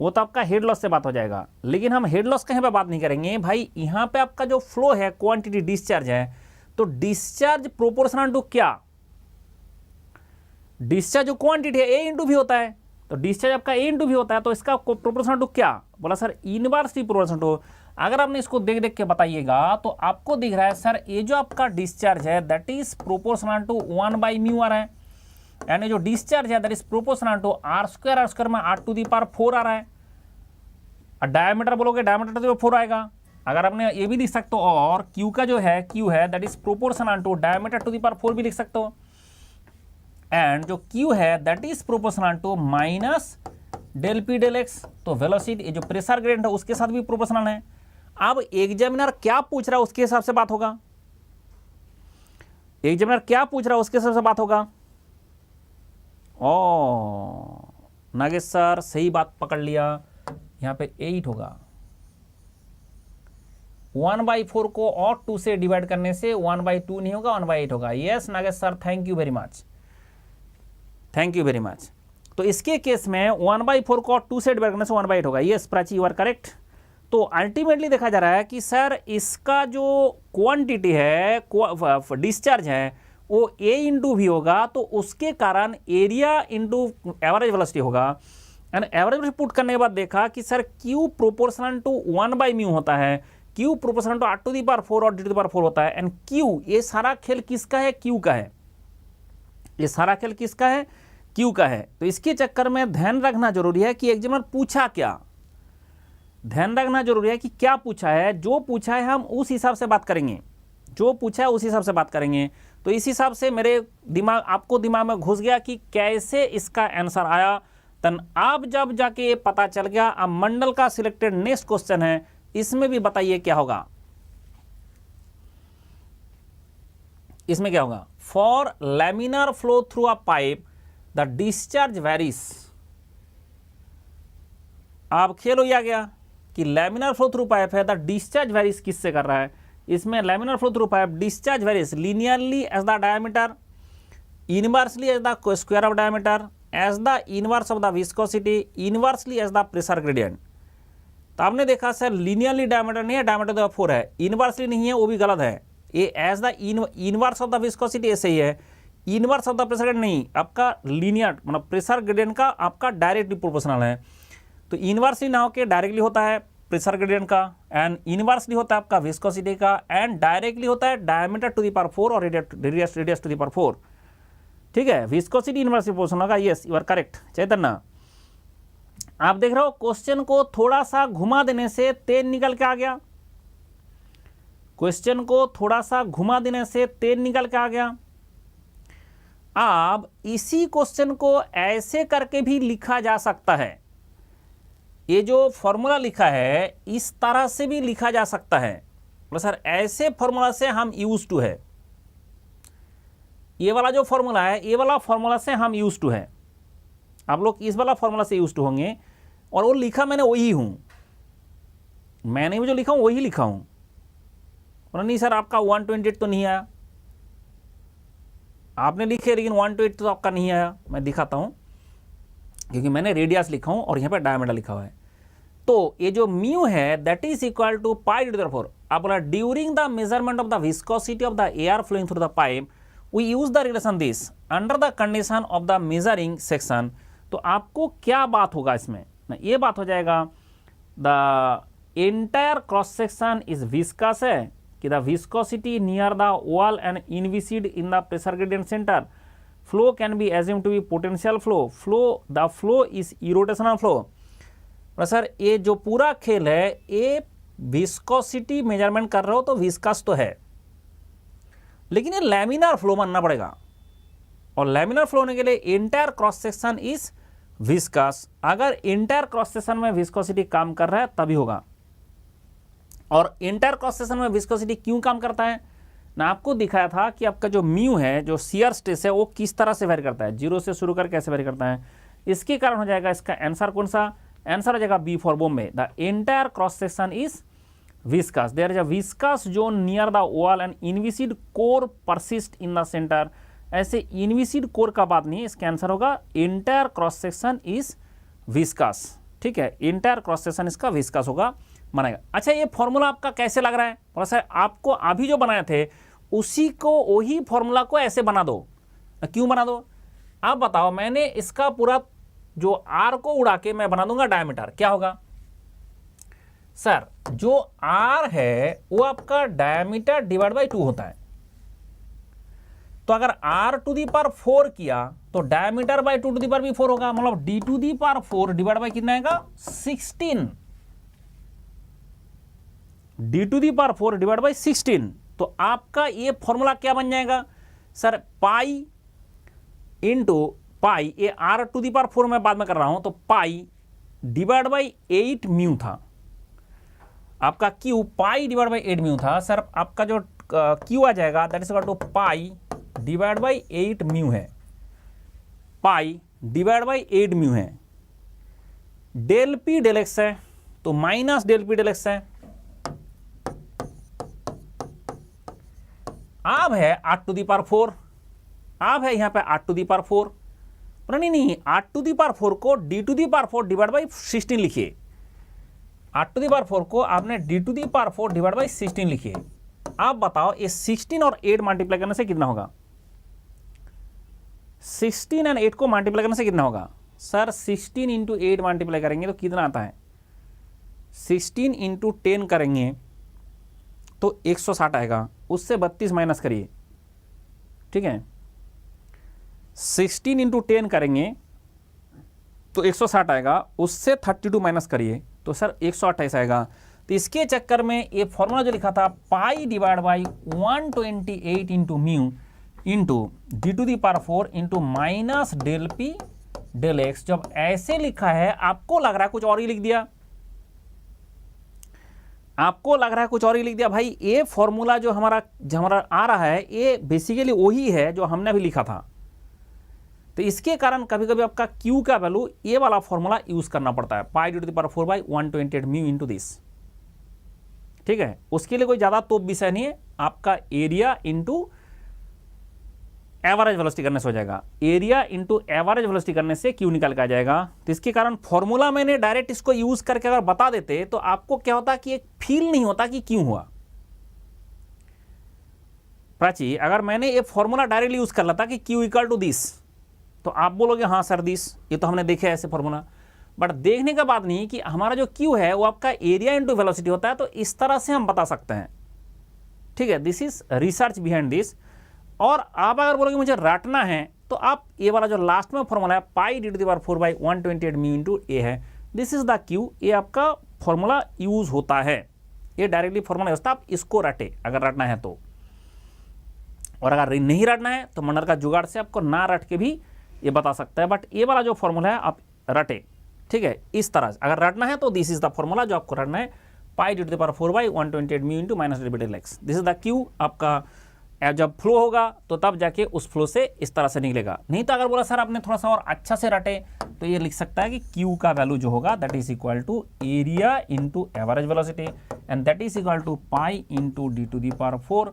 वो तो आपका हेड लॉस से बात हो जाएगा। लेकिन हम हेड लॉस कहीं पे बात नहीं करेंगे भाई। यहां पे आपका जो फ्लो है क्वांटिटी डिस्चार्ज है, तो डिस्चार्ज प्रोपोर्शनल टू क्या? डिस्चार्ज जो क्वांटिटी है ए इंटू भी होता है, तो डिस्चार्ज आपका ए इंटू भी होता है, तो इसका प्रोपोर्शनल टू क्या बोला सर? Inversely proportional to. अगर आपने इसको देख के बताइएगा तो आपको दिख रहा है सर ये जो आपका डिस्चार्ज है दैट इज प्रोपोर्शनल टू 1/μ आ रहा है, यानी जो डिस्चार्ज है that is proportional to R square में r टू दी पावर 4 आ रहा है। और डायमीटर बोलोगे डायमीटर तो 4 आएगा। अगर आपने ये भी लिख सकते हो, और क्यू का जो है क्यू है that is proportional to diameter to the power 4 भी लिख सकते हो, एंड जो क्यू है that is proportional to minus del P del X. तो वेलोसिटी जो प्रेशर ग्रेडियंट है उसके साथ भी प्रोपोर्शनल है। अब एग्जामिनर क्या पूछ रहा है उसके हिसाब से बात होगा, एग्जामिनर क्या पूछ रहा है उसके हिसाब से बात होगा। ओ नागेश सर सही बात पकड़ लिया, यहां पे 8 होगा। 1/4 को और 2 से डिवाइड करने से 1/2 नहीं होगा, 1/8 होगा। Yes Nagesh sir, thank you very much, thank you very much. तो इसके केस में 1/4 को 2 से डिवाइड करने से 1/8 होगा। Yes Prachi you are correct. तो अल्टीमेटली देखा जा रहा है कि सर इसका जो क्वांटिटी है डिस्चार्ज है वो ए इंटू भी होगा, तो उसके कारण एरिया इंटू एवरेज वेलोसिटी होगा। एंड एवरेज वेलोसिटी पुट करने के बाद देखा कि सर क्यू प्रोपोर्शनल टू 1/μ होता है, Q proportional to r to the power 4 और d टू दी पावर 4 होता है, एंड क्यू ये सारा खेल किसका है? क्यू का है। ये सारा खेल किसका है? क्यू का है। तो इसके चक्कर में ध्यान रखना जरूरी है कि एग्जामिनर पूछा क्या, ध्यान रखना जरूरी है कि क्या पूछा है। जो पूछा है हम उस हिसाब से बात करेंगे, जो पूछा है उस हिसाब से बात करेंगे। तो इस हिसाब से मेरे दिमाग आपको दिमाग में घुस गया कि कैसे इसका आंसर आया। तन आप जब जाके ये पता चल गया, अब मंडल का सिलेक्टेड नेक्स्ट क्वेश्चन है, इसमें भी बताइए क्या होगा। इसमें क्या होगा? For laminar flow through a pipe the discharge varies. आप खेल हो गया कि लैमिनार फ्लो थ्रू पाइप है, द डिस्चार्ज वेरीज किससे कर रहा है? इसमें laminar flow through pipe discharge varies linearly as the diameter, inversely as the square of diameter, as the inverse of the viscosity, inversely as the pressure gradient. तो आपने देखा sir linearly diameter नहीं है, डायमीटर तो 4 है, inversely नहीं है वो भी गलत है। ये as the inverse of the viscosity ऐसे ही है, inverse of the pressure gradient नहीं, आपका लीनियर मतलब प्रेशर ग्रेडियंट का आपका डायरेक्टली प्रोपोर्शनल है। तो इनवर्सली ना होकर डायरेक्टली होता है प्रेशर ग्रेडियंट का, एंड इनवर्सली होता है आपका विस्कोसिटी का, एंड डायरेक्टली होता है डायमीटर टू दी पावर 4 और रेडियस टू दी पावर 4। ठीक है, विस्कोसिटी इनवर्सली प्रोपोर्शनल होगा। यस यू आर करेक्ट चैतन्य। आप देख रहे हो क्वेश्चन को थोड़ा सा घुमा देने से तेल निकल के आ गया, क्वेश्चन को थोड़ा सा घुमा देने से तेल निकल के आ गया। अब इसी क्वेश्चन को ऐसे करके भी लिखा जा सकता है, ये जो फॉर्मूला लिखा है इस तरह से भी लिखा जा सकता है। बोला सर ऐसे फॉर्मूला से हम यूज टू है, ये वाला जो फॉर्मूला है ये वाला फॉर्मूला से हम यूज टू है, आप लोग इस वाला फॉर्मूला से यूज टू होंगे। और वो लिखा मैंने वही हूं, मैंने भी जो लिखा हूं वही लिखा हूं। बोला नहीं सर आपका 128 तो नहीं आया, आपने लिखे लेकिन 1 to 8 तो आपका नहीं आया। मैं दिखाता हूँ, क्योंकि मैंने रेडियस लिखा हूँ और यहाँ पे डायमीटर लिखा हुआ है। तो ये जो म्यू है that is equal to pi D to the 4। आप बोला during the measurement of the viscosity of the air flowing through the pipe we use the relation this under the condition of the measuring section. तो आपको क्या बात होगा इसमें ना, ये बात हो जाएगा the entire cross section is viscous है कि the viscosity near the wall and inviscid in the pressure gradient centre flow can be assume to be potential flow the flow is irrotational flow. Sir ये जो पूरा खेल है ये viscosity measurement कर रहे हो तो विस्कस तो है, लेकिन ये लैमिनार फ्लो मानना पड़ेगा, और लैमिनार फ्लो होने के लिए entire cross section is viscous. अगर एंटायर क्रॉस सेक्शन में विस्कोसिटी काम कर रहा है तभी होगा। और एंटायर क्रॉस सेक्शन में विस्कोसिटी क्यों काम करता है ना, आपको दिखाया था कि आपका जो म्यू है, जो शियर स्ट्रेस है, वो किस तरह से वेरी करता है, 0 से शुरू कर कैसे वेरी करता है। इसके कारण हो जाएगा इसका आंसर कौन सा, आंसर हो जाएगा B for Bombay. The entire cross section is viscous, there is a viscous zone near the wall and inviscid core persist in the centre. ऐसे इनविसिड कोर का बात नहीं है, इसका आंसर होगा entire cross section is viscous. ठीक है, entire cross section इसका विस्कस होगा बनाएगा। अच्छा, ये फॉर्मूला आपका कैसे लग रहा है, बोला सर आपको अभी जो बनाए थे उसी को, वही फॉर्मूला को ऐसे बना दो। क्यों बना दो, आप बताओ। मैंने इसका पूरा जो आर को उड़ा के मैं बना दूंगा डायमीटर, क्या होगा सर, जो आर है वो आपका डायमीटर डिवाइड बाई 2 होता है। तो अगर r टू दी पावर 4 किया तो diameter by 2 to the power भी 4 होगा, मतलब d to the power 4 divide by कितना आएगा 16, d to the power 4 divide by 16। तो आपका ये फॉर्मूला क्या बन जाएगा सर, पाई इंटू पाई, ये r टू दी पावर 4 मैं बाद में कर रहा हूं, तो पाई डिवाइड बाई 8 म्यू था आपका, q pi divide by 8 mu था सर। आपका जो q आ जाएगा that is equal to pi divide by 8 mu है, पाई डिवाइड बाई 8 म्यू है। डेल पी डेल एक्स है तो minus del P del X है। आप है 8 टू दी पावर 4, आप है यहां पे 8 टू दी पावर 4, नहीं 8 टू दी पावर 4 को d to the power 4 divide by 16 लिखिए। 8 टू दी पावर 4 को आपने d to the power 4 divide by 16 लिखिए। आप बताओ ये 16 और 8 मल्टीप्लाई करने से कितना होगा, 16 एंड 8 को मल्टीप्लाई करने से कितना होगा सर, 16 इंटू 8 मल्टीप्लाई करेंगे तो कितना आता है, 16 इंटू 10 करेंगे तो 160 आएगा, उससे 32 माइनस करिए। ठीक है, 16 इंटू 10 करेंगे तो 160 आएगा, उससे 32 माइनस करिए तो सर 128 आएगा। तो इसके चक्कर में ये फॉर्मूला जो लिखा था pi divide by 128 into mu into D to the power 4 into minus del P del X, जब ऐसे लिखा है आपको लग रहा है कुछ और ही लिख दिया, आपको लग रहा है कुछ और ही लिख दिया। भाई ये फॉर्मूला जो हमारा आ रहा है ये बेसिकली वही है जो हमने अभी लिखा था। तो इसके कारण कभी कभी आपका Q का वैल्यू ये वाला फॉर्मूला यूज करना पड़ता है, pi D to the power 4 by 128 mu into this. ठीक है, उसके लिए कोई ज्यादा तोप विषय नहीं है, आपका एरिया इंटू एवरेज वेलोसिटी करने से हो जाएगा, एरिया इंटू एवरेज वेलोसिटी करने से Q निकल के आ जाएगा। तो इसके कारण फॉर्मूला मैंने डायरेक्ट इसको यूज करके अगर बता देते तो आपको क्या होता कि एक फील नहीं होता कि क्यों हुआ। प्राची, अगर मैंने ये फॉर्मूला डायरेक्टली यूज कर लेता कि Q इक्वल टू दिस, तो आप बोलोगे हाँ सर दिस, ये तो हमने देखे ऐसे फॉर्मूला, बट देखने का बात नहीं कि हमारा जो Q है वो आपका एरिया इंटू वेलोसिटी होता है, तो इस तरह से हम बता सकते हैं। ठीक है, this is research behind this. और आप अगर बोलोगे मुझे रटना है तो आप ये वाला जो लास्ट में फॉर्मूला है pi D to the power 4 by 128 mu into A है, दिस इज द Q, ये आपका फॉर्मूला यूज होता है, ये डायरेक्टली फॉर्मूला होता है, आप इसको रटे अगर रटना है तो। और अगर नहीं रटना है तो मंडल का जुगाड़ से आपको ना रट के भी ये बता सकता है, बट ये वाला जो फॉर्मूला है आप रटे। ठीक है, इस तरह से अगर रटना है तो दिस इज द फॉर्मूला जो आपको रटना है, pi D to the power 4 by 128 mu into minus del by x, this is the Q। आपका जब फ्लो होगा तो तब जाके उस फ्लो से इस तरह से निकलेगा। नहीं तो अगर बोला सर आपने थोड़ा सा और अच्छा से रटे तो ये लिख सकता है कि Q का वैल्यू जो होगा that is equal to area into average velocity and that is equal to pi into D to the power 4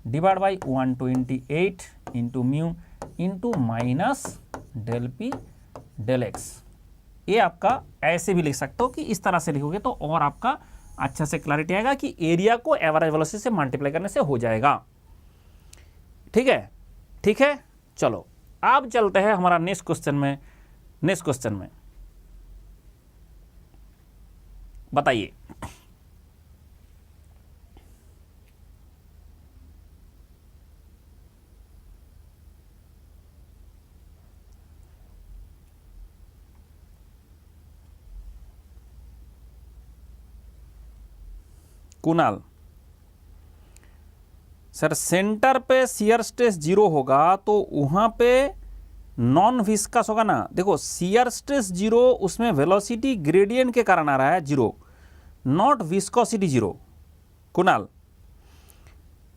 divide by 128 into mu into minus del P del X. ये आपका ऐसे भी लिख सकते हो कि इस तरह से लिखोगे तो और आपका अच्छा से क्लैरिटी आएगा कि एरिया को एवरेज वेलोसिटी से मल्टीप्लाई करने से हो जाएगा। ठीक है, ठीक है। चलो अब चलते हैं हमारा नेक्स्ट क्वेश्चन में। बताइए कुणाल सर, सेंटर पे शियर स्ट्रेस 0 होगा तो वहां पे नॉन विस्कस होगा ना। देखो शियर स्ट्रेस 0 उसमें वेलोसिटी ग्रेडियंट के कारण आ रहा है 0, not viscosity 0।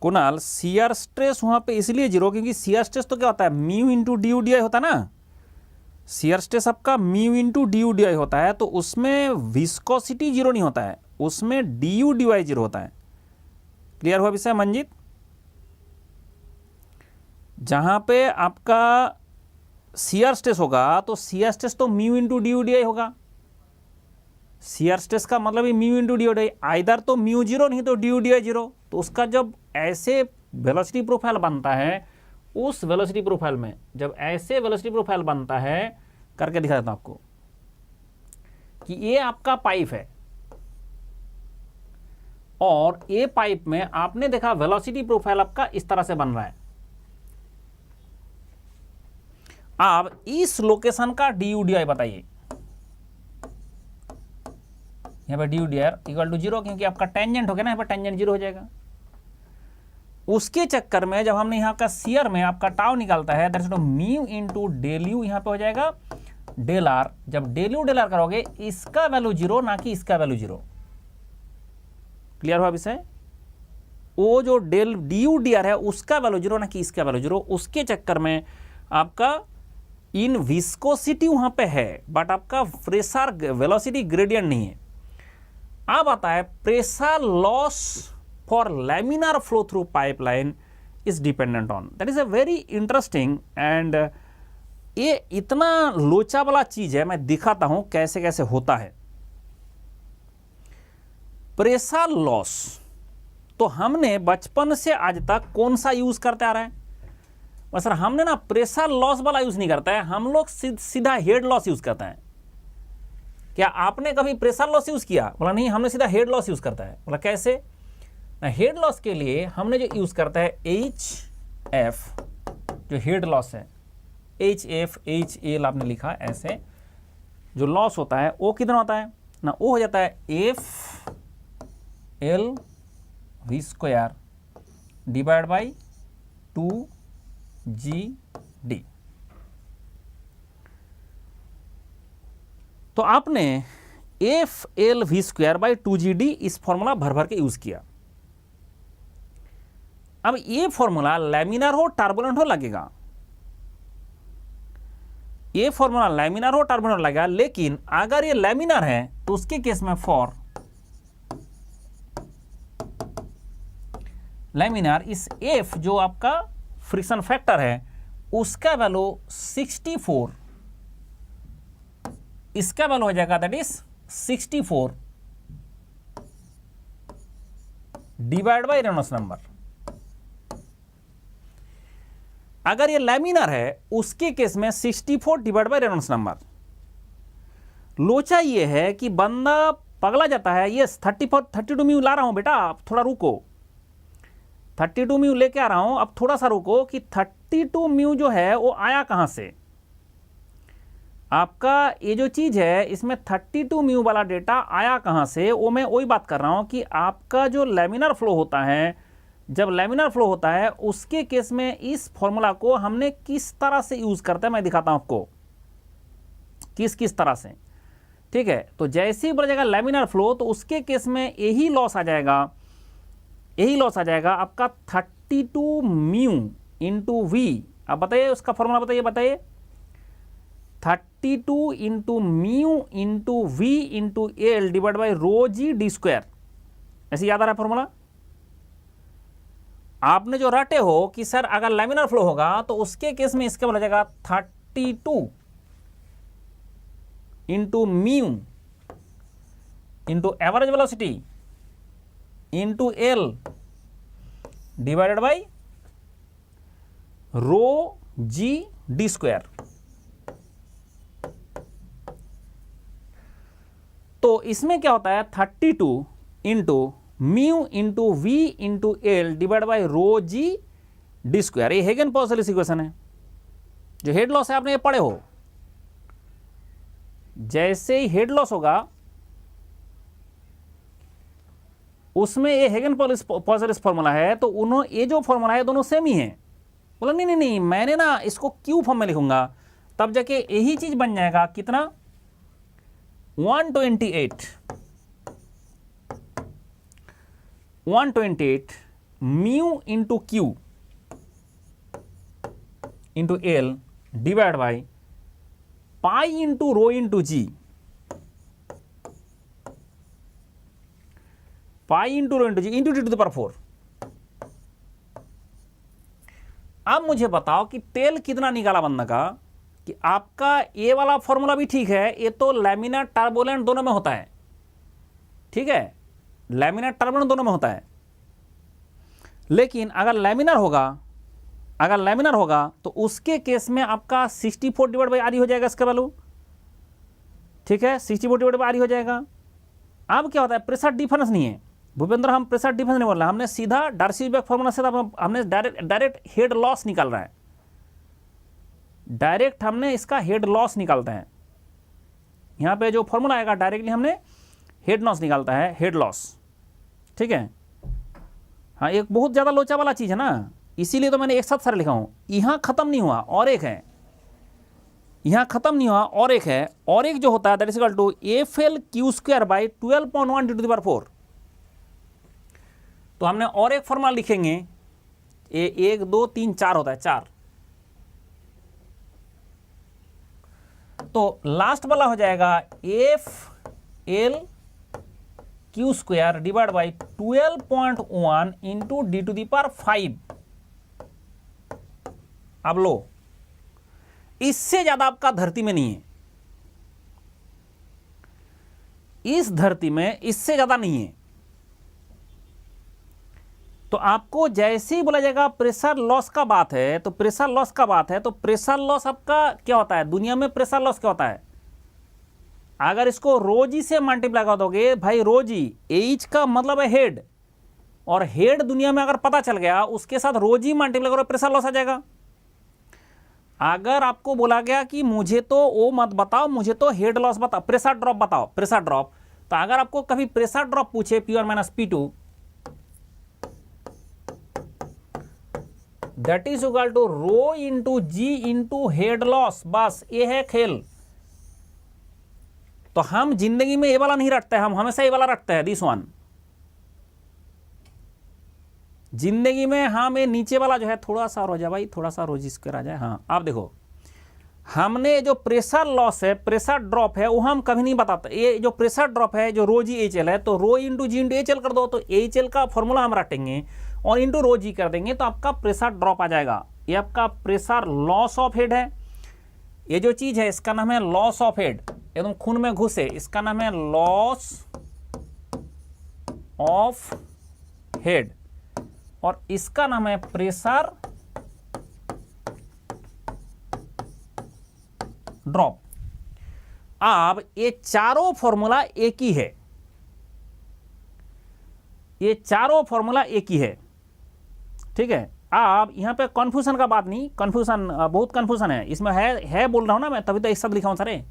Kunal shear stress वहां पे इसलिए 0 क्योंकि शियर स्ट्रेस तो क्या होता है, mu into D U D आई होता है ना। शियर स्ट्रेस आपका mu into D U D आई होता है, तो उसमें विस्कोसिटी 0 नहीं होता है, उसमें डी यू डी वाई 0 होता है। क्लियर हुआ विषय मंजित? जहां पे आपका शियर स्ट्रेस होगा तो शियर स्ट्रेस तो mu into D U D I होगा। शियर स्ट्रेस का मतलब ही mu into D U D I, either तो म्यू 0 नहीं तो डी यू डी आई 0। तो उसका जब ऐसे वेलोसिटी प्रोफाइल बनता है, उस वेलोसिटी प्रोफाइल में जब ऐसे वेलोसिटी प्रोफाइल बनता है, करके दिखा देता हूं आपको कि ये आपका पाइप है और ये पाइप में आपने देखा वेलोसिटी प्रोफाइल आपका इस तरह से बन रहा है। अब इस लोकेशन का डी यू डी आई बताइए। यहां पर D U D I equal to 0 क्योंकि आपका टेंजेंट हो गया ना, यहां पर टेंजेंट 0 हो जाएगा। उसके चक्कर में जब हमने यहाँ का शियर में आपका टाउ निकालता है, that's mu into del U, यहाँ पे हो जाएगा डेल आर। जब डेल यू डेल आर करोगे इसका वैल्यू 0 ना कि इसका वैल्यू 0। क्लियर हुआ विषय? वो जो del D U D R है उसका वैल्यू 0 ना कि इसका वैल्यू 0। उसके चक्कर में आपका इन विस्कोसिटी वहां पे है बट आपका प्रेशर वेलोसिटी ग्रेडियंट नहीं है। अब आता है pressure loss for laminar flow through pipeline is dependent on, that is a very interesting and ये इतना लोचा वाला चीज है। मैं दिखाता हूं कैसे कैसे होता है। प्रेशर लॉस तो हमने बचपन से आज तक कौन सा यूज करते आ रहे हैं? बस सर हमने ना प्रेशर लॉस वाला यूज नहीं करता है, हम लोग सीधा हेड लॉस यूज करते हैं। क्या आपने कभी प्रेशर लॉस यूज किया? बोला नहीं, हमने सीधा हेड लॉस यूज करता है। बोला कैसे? ना हेड लॉस के लिए हमने जो यूज करता है HF, जो हेड लॉस है HF HL आपने लिखा ऐसे, जो लॉस होता है वो कितना होता है ना, वो हो जाता है FL V square divide by 2GD। तो आपने FL V square by 2GD इस फॉर्मूला भर भर के यूज किया। अब ये फॉर्मूला लैमिनार हो टर्बुलेंट हो लगेगा, ये फॉर्मूला लैमिनार हो टर्बुलेंट लगेगा। लेकिन अगर ये लैमिनार है तो उसके केस में फॉर लैमिनार इस F जो आपका फ्रिक्शन फैक्टर है उसका वैल्यू 64, इसका वैल्यू हो जाएगा that is 64 divide by Reynolds number. अगर ये लैमिनार है उसके केस में 64 डिवाइड बाई रेनॉल्ड्स नंबर। लोचा ये है कि बंदा पगला जाता है, ये 32 म्यू ला रहा हूं बेटा, आप थोड़ा रुको, 32 म्यू लेके आ रहा हूं, अब थोड़ा सा रुको कि 32 म्यू जो है वो आया कहां से। आपका ये जो चीज है इसमें 32 म्यू वाला डेटा आया कहां से, वो मैं वही बात कर रहा हूं कि आपका जो लैमिनार फ्लो होता है, जब लैमिनार फ्लो होता है उसके केस में इस फॉर्मूला को हमने किस तरह से यूज करते हैं मैं दिखाता हूं आपको किस किस तरह से। ठीक है, तो जैसे ही बढ़ जाएगा लैमिनार फ्लो तो उसके केस में यही लॉस आ जाएगा, यही लॉस आ जाएगा आपका 32 म्यू इंटू वी। अब बताइए उसका फॉर्मूला बताइए 32 into mu into V into L divide by rho G D square. ऐसे याद आ रहा है फॉर्मूला? आपने जो रटे हो कि सर अगर लैमिनार फ्लो होगा तो उसके केस में इसका बोला जाएगा 32 into mu into average velocity into L divided by rho G D square. तो इसमें क्या होता है 32 into mu into V into L divide by rho G D square. ये हेगन पॉसलिस इक्वेशन है, जो हेड लॉस है आपने ये पढ़े हो। जैसे ही हेड लॉस होगा उसमें ये हेगन पॉसलिस फॉर्मूला है, तो उन्होंने ये जो फॉर्मूला है दोनों सेम ही है। बोला नहीं नहीं नहीं, मैंने ना इसको क्यू फॉर्म में लिखूंगा, तब जाके यही चीज बन जाएगा कितना 128 mu into Q into L divide by pi into rho into G, pi into rho into G into T to the power 4। अब मुझे बताओ कि तेल कितना निकाला बंदा का, कि आपका ये वाला फॉर्मूला भी ठीक है, ये तो लैमिनार टर्बुलेंट दोनों में होता है, ठीक है, लैमिनार टर्बुलेंट दोनों में होता है। लेकिन अगर लैमिनार होगा तो उसके केस में आपका 64 डिवाइड बाई आर हो जाएगा इसका वैल्यू, ठीक है, 64 डिवाइड बाई आर हो जाएगा। अब क्या होता है, प्रेशर डिफरेंस नहीं है भूपेंद्र, हम प्रेशर डिफरेंस नहीं बोल रहे, हमने सीधा डार्सी-यूज़बैक फॉर्मूला से हमने डायरेक्ट हेड लॉस निकाल रहा है, डायरेक्ट हमने इसका हेड लॉस निकालते हैं। यहाँ पे जो फॉर्मूला आएगा डायरेक्टली हमने हेड लॉस निकालता है, हेड लॉस, ठीक है। हाँ, एक बहुत ज़्यादा लोचा वाला चीज़ है ना, इसीलिए तो मैंने एक साथ सारे लिखा हूँ। यहाँ ख़त्म नहीं हुआ और एक है, यहाँ ख़त्म नहीं हुआ और एक है, और एक जो होता है that is equal to F L Q square by 12.1 to the power 4। तो हमने और एक फॉर्मूला लिखेंगे, ये 1 2 3 4 होता है, 4। तो लास्ट वाला हो जाएगा F L Q square divide by 12.1 into D to the power 5। अब लो, इससे ज्यादा आपका धरती में नहीं है, इस धरती में इससे ज्यादा नहीं है। तो आपको जैसे ही बोला जाएगा प्रेशर लॉस का बात है, तो प्रेशर लॉस का बात है, तो प्रेशर लॉस आपका क्या होता है दुनिया में, प्रेशर लॉस क्या होता है, अगर इसको रो जी से मल्टीप्लाई कर दोगे भाई, रो जी एच का मतलब है हेड, और हेड दुनिया में अगर पता चल गया उसके साथ रो जी मल्टीप्लाई करो, प्रेशर लॉस आ जाएगा। अगर आपको बोला गया कि मुझे तो वो मत बताओ, मुझे तो हेड लॉस बताओ, प्रेशर ड्रॉप बताओ, प्रेशर ड्रॉप, तो अगर आपको कभी प्रेशर ड्रॉप पूछे P1 minus P2 that is equal to rho into G into head loss, बस ये है खेल। तो हम जिंदगी में ये वाला नहीं रखते हैं, हम हमेशा ये वाला रखते हैं, दिस वन। जिंदगी में हम ये नीचे वाला जो है थोड़ा सा हो जाए भाई, थोड़ा सा रोज स्क्वायर आ जाए। हाँ, आप देखो, हमने जो प्रेशर लॉस है, प्रेशर ड्रॉप है, वो हम कभी नहीं बताते। ये जो प्रेशर ड्रॉप है, जो रो जी एच एल है, तो रो into G into H L कर दो, तो एच एल का फॉर्मूला हम रखेंगे और इंटू रो जी कर देंगे, तो आपका प्रेशर ड्रॉप आ जाएगा। ये आपका प्रेशर लॉस ऑफ हेड है। ये जो चीज है इसका नाम है लॉस ऑफ हेड, एकदम खून में घुसे, इसका नाम है लॉस ऑफ हेड, और इसका नाम है प्रेशर ड्रॉप। अब ये चारों फॉर्मूला एक ही है, ये चारों फॉर्मूला एक ही है, ठीक है। अब यहां पे कंफ्यूजन का बात नहीं, कंफ्यूजन बहुत कंफ्यूजन है इसमें, है बोल रहा हूं ना मैं, तभी तो एक साथ लिखा हूं सारे।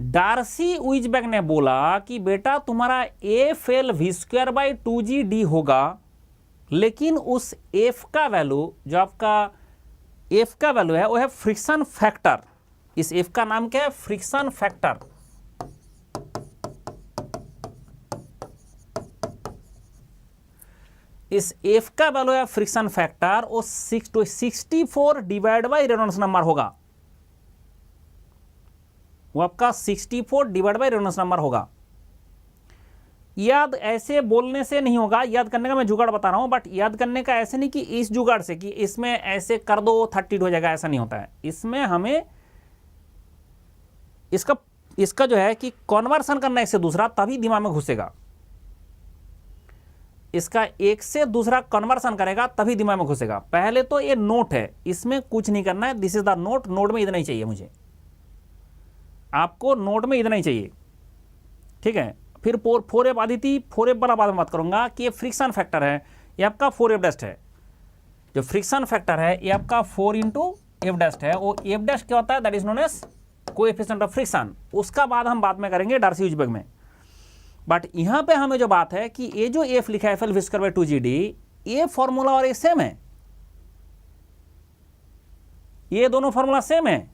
डार्सी-यूज़बैक ने बोला कि बेटा तुम्हारा F L V square by 2g होगा, लेकिन उस एफ का वैल्यू, जो आपका एफ का वैल्यू है वो है फ्रिक्शन फैक्टर। इस एफ का नाम क्या है, फ्रिक्शन फैक्टर। इस एफ का वैल्यू है फ्रिक्शन फैक्टर, वो 64 डिवाइड बाई रेनॉल्ड्स नंबर होगा, वो आपका 64 डिवाइड बाई रेनॉल्ड्स नंबर होगा। याद ऐसे बोलने से नहीं होगा, याद करने का मैं जुगाड़ बता रहा हूं, बट याद करने का ऐसे नहीं कि इस जुगाड़ से कि इसमें ऐसे कर दो 32 हो जाएगा, ऐसा नहीं होता है। इसमें हमें इसका जो है कि कन्वर्सन करना एक से दूसरा, तभी दिमाग में घुसेगा। इसका एक से दूसरा कन्वर्सन करेगा तभी दिमाग में घुसेगा। पहले तो ये नोट है, इसमें कुछ नहीं करना है, this is the note, note में इतना ही चाहिए मुझे, आपको नोट में इतना ही चाहिए, ठीक है। फिर 4F आदिति, 4F वाला बाद में बात करूंगा कि ये फ्रिक्शन फैक्टर है, ये आपका 4F डस्ट है। जो फ्रिक्शन फैक्टर है ये आपका 4 इंटू एफ डस्ट है। वो एफ डस्ट क्या होता है, that is known as coefficient of friction. उसका बाद हम बाद में करेंगे डार्सी-यूज़बर्ग में। बट यहां पे हमें जो बात है कि ये जो एफ लिखा है FL_2GD, ये फॉर्मूला और ये सेम है, ये दोनों फॉर्मूला सेम है,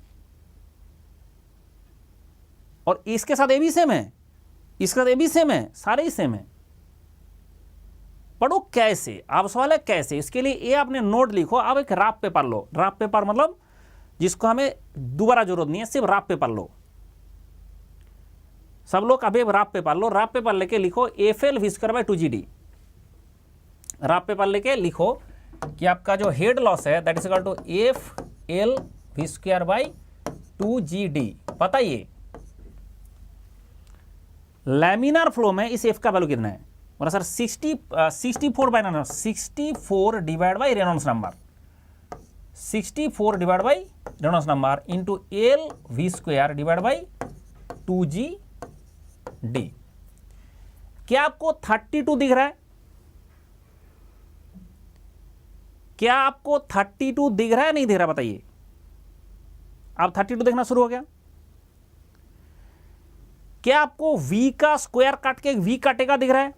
और इसके साथ ये भी सेम है, इसके साथ ये भी सेम है, सारे ही सेम है। पढ़ो कैसे, आप सवाल है कैसे, इसके लिए ये आपने नोट लिखो। आप एक रफ पेपर लो, रफ पेपर मतलब जिसको हमें दोबारा जरूरत नहीं है, सिर्फ रफ पेपर लो। सब लोग अभी रफ पेपर लो, रफ पेपर लेके लिखो FL_2GD। रफ पेपर लेके लिखो कि आपका जो हेड लॉस है that is equal to FL_2GD। पता ये लैमिनार फ्लो में इस एफ का वैल्यू कितना है, बोला sir 64 divide by Reynolds number, 64 divide by Reynolds number into LV² divide by 2GD। क्या आपको 32 दिख रहा है, क्या आपको 32 दिख रहा है नहीं दिख रहा, बताइए। आप 32 देखना शुरू हो गया। क्या आपको v का स्क्वायर काट के एक v काटेगा दिख रहा है,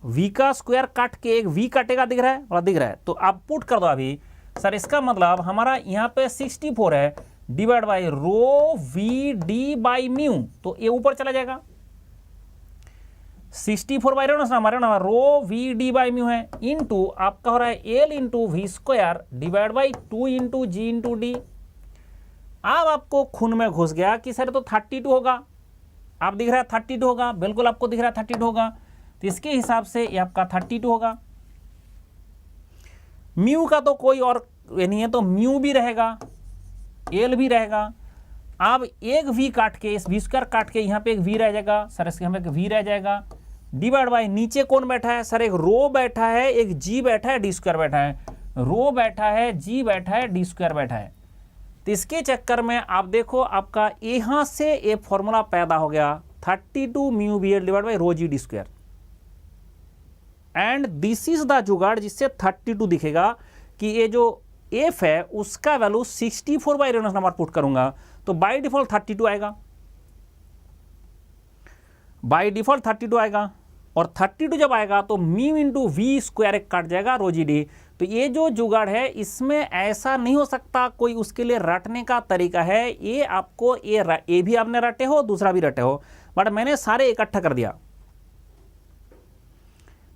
v का स्क्वायर काट के एक v काटेगा दिख रहा है, और दिख रहा है। तो आप पुट कर दो अभी, सर इसका मतलब हमारा यहां पे 64 है divide by row VD by mu, तो ये ऊपर चला जाएगा। 64 बाई रेनॉल्ड्स हमारे ना रो VD बाई म्यू है, इनटू आपका हो रहा है L into V² divide by 2 into G into D। अब आपको खून में घुस गया कि सर तो 32 होगा, आप दिख रहा है 32 होगा, बिल्कुल आपको दिख रहा है 32 होगा, तो इसके हिसाब से ये आपका 32 होगा। म्यू का तो कोई और नहीं है, तो म्यू भी रहेगा, एल भी रहेगा। अब एक v काट के, इस V² काट के यहाँ पे एक v रह जाएगा, सर इसके हमें एक v रह जाएगा, डिवाइड बाई नीचे कौन बैठा है, सर एक रो बैठा है, एक g बैठा है, D² बैठा है, रो बैठा है, g बैठा है, D² बैठा है। तो इसके चक्कर में आप देखो आपका यहां से एक फॉर्मूला पैदा हो गया 32 mu VL divide by row G_D²। And this is the जुगाड़ जिससे 32 दिखेगा कि ये जो एफ है उसका value 64 by Reynolds number put करूंगा तो बाय डिफॉल्ट 32 आएगा, बाय डिफॉल्ट 32 आएगा। और 32 जब आएगा तो म्यू इंटू V² काट जाएगा रो GD। तो ये जो जुगाड़ है इसमें ऐसा नहीं हो सकता, कोई उसके लिए रटने का तरीका है। ये आपको ये भी आपने रटे हो, दूसरा भी रटे हो, बट मैंने सारे इकट्ठा कर दिया,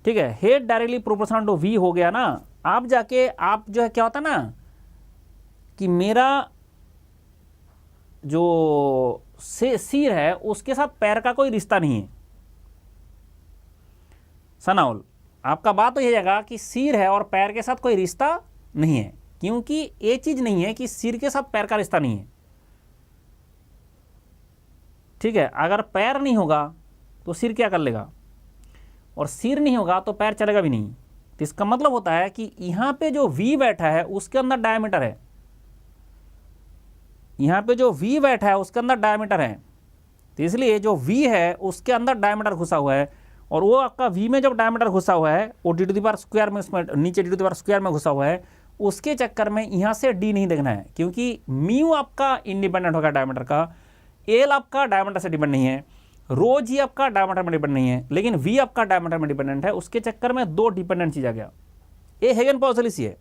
ठीक है। Head directly proportional to V हो गया ना। आप जाके आप जो है क्या होता ना कि मेरा जो सिर है उसके साथ पैर का कोई रिश्ता नहीं है, सनाउल आपका बात तो यह जाएगा कि सिर है और पैर के साथ कोई रिश्ता नहीं है, क्योंकि ये चीज नहीं है कि सिर के साथ पैर का रिश्ता नहीं है, ठीक है। अगर पैर नहीं होगा तो सिर क्या कर लेगा, और सिर नहीं होगा तो पैर चलेगा भी नहीं। तो इसका मतलब होता है कि यहां पे जो V बैठा है उसके अंदर डायमीटर है, यहां पे जो V बैठा है उसके अंदर डायमीटर है, तो इसलिए जो V है उसके अंदर डायमीटर घुसा हुआ है, और वो आपका V में जब डायमीटर घुसा हुआ है वो D² में, उसमें नीचे D² में घुसा हुआ है, उसके चक्कर में यहां से D नहीं देखना है, क्योंकि म्यू आपका इंडिपेंडेंट होगा डायमीटर का, L आपका डायमीटर से डिपेंड नहीं है, रो G आपका डायमीटर में डिपेंड नहीं है, लेकिन V आपका डायमीटर में डिपेंडेंट है। उसके चक्कर में दो डिपेंडेंट चीज आ गया, ये हेगन-पॉसलिस है।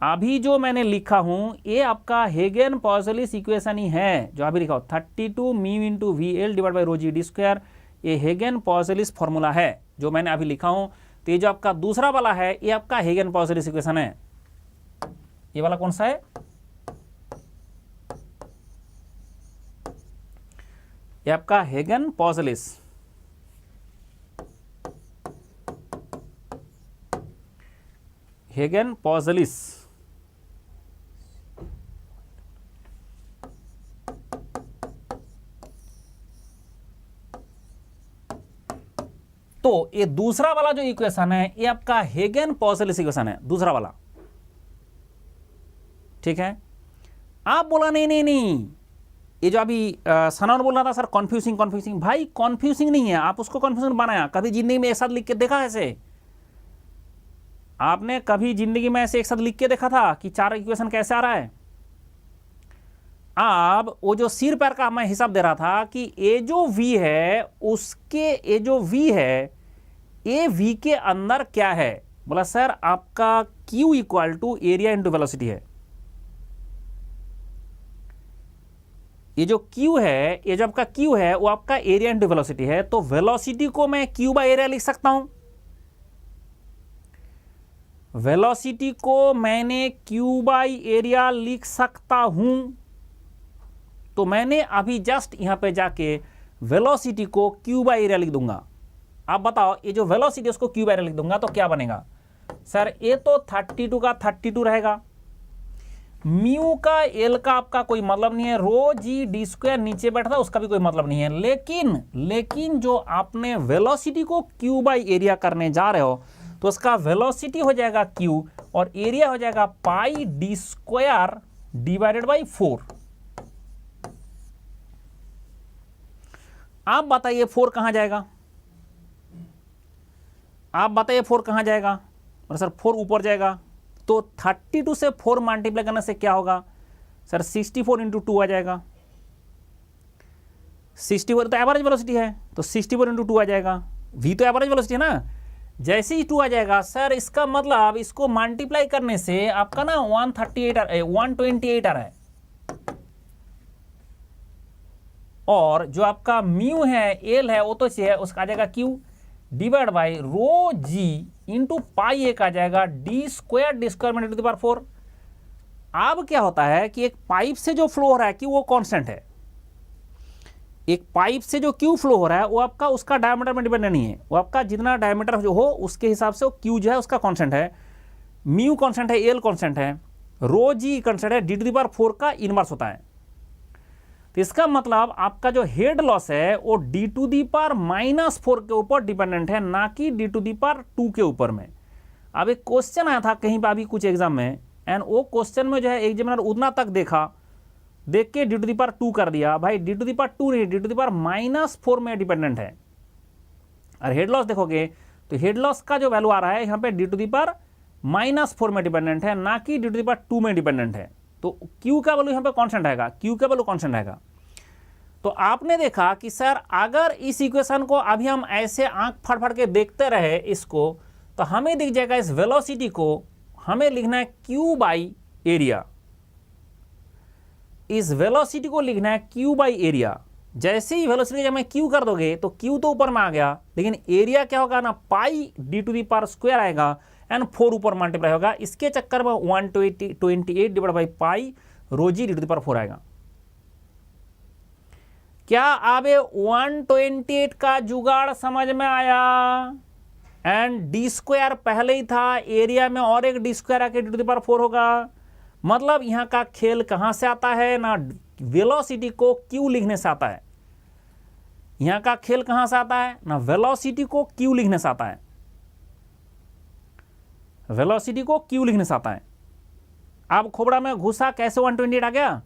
अभी जो मैंने लिखा हूं ये आपका हेगन-पॉसलिस इक्वेशन ही है, जो अभी लिखा हो 32 mu into VL divide by row GD²। ये हेगन-पॉसलिस फॉर्मूला है जो मैंने अभी लिखा हूं। तो ये जो आपका दूसरा वाला है ये आपका हेगन-पॉसलिस इक्वेशन है। ये वाला कौन सा है, ये आपका हेगन पॉजलिस, हेगन पॉजलिस। तो ये दूसरा वाला जो इक्वेशन है ये आपका हेगन पॉजलिस इक्वेशन है, दूसरा वाला, ठीक है। आप बोला नहीं नहीं नहीं, ये जो अभी सनान बोल रहा था सर कन्फ्यूजिंग कन्फ्यूजिंग, भाई कन्फ्यूजिंग नहीं है, आप उसको कन्फ्यूजिंग बनाया। कभी जिंदगी में एक साथ लिख के देखा ऐसे? आपने कभी जिंदगी में ऐसे एक साथ लिख के देखा था कि चार इक्वेशन कैसे आ रहा है? अब वो जो सिर पैर का मैं हिसाब दे रहा था कि ए जो वी है उसके, ए जो वी है ए वी के अंदर क्या है? बोला सर आपका Q equal to area into velocity है। ये जो Q है, ये जो आपका Q है वो आपका एरिया इंटू वेलोसिटी है। तो वेलोसिटी को मैं Q बाय एरिया लिख सकता हूं। वेलोसिटी को मैंने Q बाई एरिया लिख सकता हूं। तो मैंने अभी जस्ट यहां पे जाके वेलोसिटी को Q बाई एरिया लिख दूंगा। आप बताओ ये जो वेलोसिटी उसको Q बाई एरिया लिख दूंगा तो क्या बनेगा? सर ये तो 32 का 32 रहेगा, म्यू का एल का आपका कोई मतलब नहीं है, रो जी डी स्क्वायर नीचे बैठता उसका भी कोई मतलब नहीं है। लेकिन जो आपने वेलोसिटी को Q बाई एरिया करने जा रहे हो तो उसका वेलोसिटी हो जाएगा Q और एरिया हो जाएगा पाई डी स्क्वायर डिवाइडेड बाई 4। आप बताइए 4 कहां जाएगा? आप बताइए 4 कहां जाएगा? और सर 4 ऊपर जाएगा। तो 32 से 4 मल्टीप्लाई करने से क्या होगा? सर 64 इंटू 2 आ जाएगा। 64 तो एवरेज वेलोसिटी है तो 64 इंटू 2 आ जाएगा। v तो एवरेज वेलोसिटी है ना, जैसे ही 2 आ जाएगा सर इसका मतलब इसको मल्टीप्लाई करने से आपका ना 128 आ रहा है। और जो आपका म्यू है एल है वो तो है, उसका आ जाएगा Q divide by rho G into pi एक आ जाएगा डी स्क्वायर में टू द पावर 4। अब क्या होता है कि एक पाइप से जो फ्लो हो रहा है कि वो कांस्टेंट है, एक पाइप से जो Q फ्लो हो रहा है वो आपका उसका डायमीटर में डिपेंड नहीं है, वो आपका जितना डायमीटर जो हो उसके हिसाब से वो Q जो है उसका कांस्टेंट है, म्यू कांस्टेंट है, एल कांस्टेंट है, रो जी कांस्टेंट है, डी टू द पावर 4 का इनवर्स होता है। तो इसका मतलब आपका जो हेड लॉस है वो डी टू दी पावर -4 के ऊपर डिपेंडेंट है, ना कि डी टू दी पावर 2 के ऊपर में। अब एक क्वेश्चन आया था कहीं पर अभी कुछ एग्जाम में, एंड वो क्वेश्चन में जो है एग्जामिनर उतना तक देख के डी टू दी पावर 2 कर दिया। भाई डी टू दी पावर 2 नहीं, डी टू दी पावर -4 में डिपेंडेंट है। और हेड लॉस देखोगे तो हेड लॉस का जो वैल्यू आ रहा है यहाँ पे डी टू दी पावर -4 में डिपेंडेंट है, ना कि डी टू दी पावर 2 में डिपेंडेंट है। तो Q का वैल्यू यहाँ पे कांस्टेंट आएगा, Q का वैल्यू कांस्टेंट आएगा। तो आपने देखा कि सर अगर इस इक्वेशन को अभी हम ऐसे आंख फाड़ के देखते रहे इसको, तो हमें दिख जाएगा इस वेलोसिटी को हमें लिखना है Q बाई एरिया। इस वेलोसिटी को लिखना है Q बाई एरिया। जैसे ही वेलोसिटी जब मैं Q कर दोगे तो Q तो ऊपर में आ गया, लेकिन एरिया क्या होगा ना, pi D to the power square आएगा एंड 4 ऊपर मल्टीप्लाई होगा। इसके चक्कर में 128 डिवाइड बाई पाई रोजी डी टू दी पावर 4 आएगा। क्या अब 128 का जुगाड़ समझ में आया? एंड डी स्क्वायर पहले ही था, एरिया में और एक डी स्क्वायर आके डी टू द पावर 4 होगा। मतलब यहां का खेल कहां से आता है ना, वेलोसिटी को Q लिखने से आता है। यहां का खेल कहां से आता है ना, वेलोसिटी को Q लिखने से आता है, वेलोसिटी को Q लिखने से आता है। अब खोपड़ा में घुसा कैसे 128 आ गया?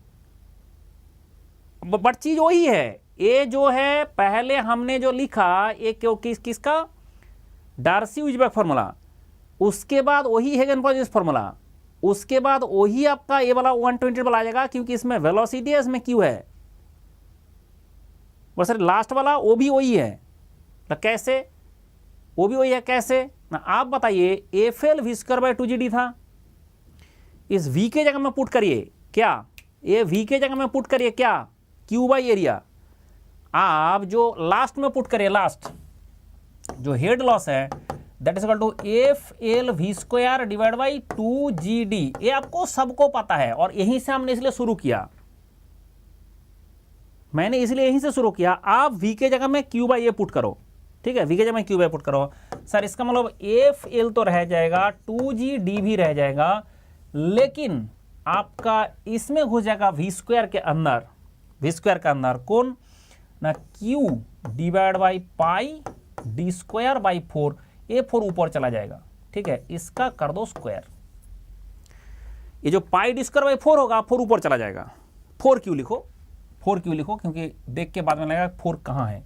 बट चीज वही है, ये जो है पहले हमने जो लिखा ये किसका, डार्सी-वीजबर्ग फॉर्मूला, उसके बाद वही हेगन पॉजलिस फॉर्मूला, उसके बाद वही आपका ये वाला 128 वाला आ जाएगा, क्योंकि इसमें वेलोसिटी है इसमें Q है। बस लास्ट वाला वो भी वही है। तो कैसे? वो भी वही है कैसे ना, आप बताइए। FL v²/2GD था, इस V के जगह में पुट करिए क्या, ये V के जगह में पुट करिए क्या, Q बाई एरिया। आप जो लास्ट में पुट करिए, लास्ट जो हेड लॉस है that is equal to FL v² divide by 2GD। ये आपको सबको पता है और यहीं से हमने इसलिए शुरू किया। मैंने इसलिए यहीं से शुरू किया। आप v के जगह में q बाई ए पुट करो, ठीक है, v के जगह में q बाई पुट करो। सर इसका मतलब एफ एल तो रह जाएगा, 2g डी भी रह जाएगा, लेकिन आपका इसमें घुस जाएगा v स्क्वायर के अंदर, v स्क्वायर का अंदर कौन ना q divide by pi D square by 4, ए 4 ऊपर चला जाएगा, ठीक है, इसका कर दो स्क्वायर। ये जो पाई डी स्क्वायर बाई 4 होगा, 4 ऊपर चला जाएगा, 4q लिखो, 4q लिखो, क्योंकि देख के बाद में लगेगा 4 कहाँ है।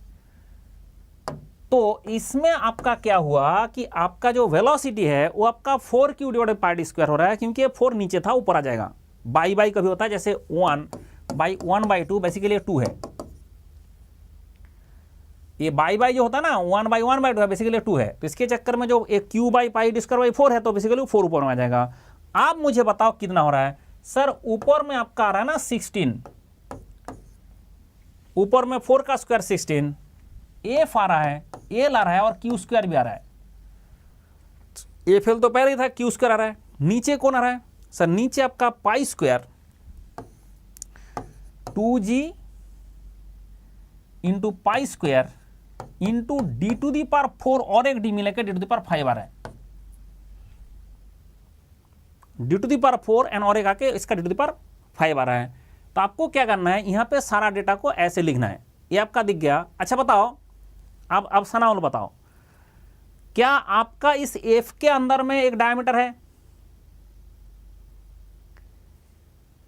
तो इसमें आपका क्या हुआ कि आपका जो वेलोसिटी है वो आपका 4q डिवाइड पाई डी स्क्वायर हो रहा है, क्योंकि 4 नीचे था ऊपर आ जाएगा। बाई बाई कभी होता है, जैसे 1/1/2 बेसिकली 2 है, ये बाई बाई जो होता है ना 1/1/2 है, बेसिकली 2 है। तो इसके चक्कर में जो एक q by pi D square by 4 है, तो बेसिकली 4 ऊपर में आ जाएगा। आप मुझे बताओ कितना हो रहा है। सर ऊपर में आपका आ रहा है ना 16, ऊपर में 4 का स्क्वायर 16, एफ आ रहा है, एल आ रहा है और क्यू स्क्वायर भी आ रहा है। एफ एल तो पहले ही था, क्यू स्क्वायर आ रहा है। नीचे कौन आ रहा है सर? नीचे आपका pi square 2g into pi square into D to the power 4 और एक डी मिलेकर डी टू दी पावर 5 आ रहा है। D to the power 4 and और एक आके इसका डी टू दी पावर 5 आ रहा है। तो आपको क्या करना है, यहां पे सारा डेटा को ऐसे लिखना है। ये आपका दिख गया। अच्छा बताओ, अब सनाउल बताओ, क्या आपका इस एफ के अंदर में एक डायमीटर है?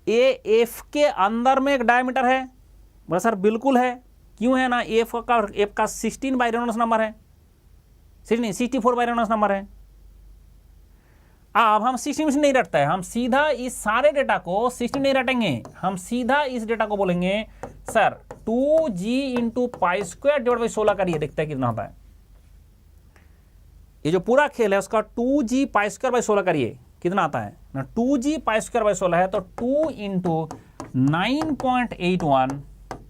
ए एफ के अंदर में एक डायमीटर है? बोला सर बिल्कुल है। क्यों है ना? एफ का 16 बाई रेनॉल्ड्स नंबर है, 64 बाई रेनॉल्ड्स नंबर है। अब हम 16 में नहीं रटता है, हम सीधा इस सारे डेटा को 16 नहीं रटेंगे, हम सीधा इस डेटा को बोलेंगे sir 2g into pi square divide by 16 करिए, देखते हैं कितना होता है। ये जो पूरा खेल है उसका 2g पाई स्क्वायर बाई 16 करिए, कितना आता है ना? 2g पाई स्क्वायर बाई 16 है, तो 2 into 9.81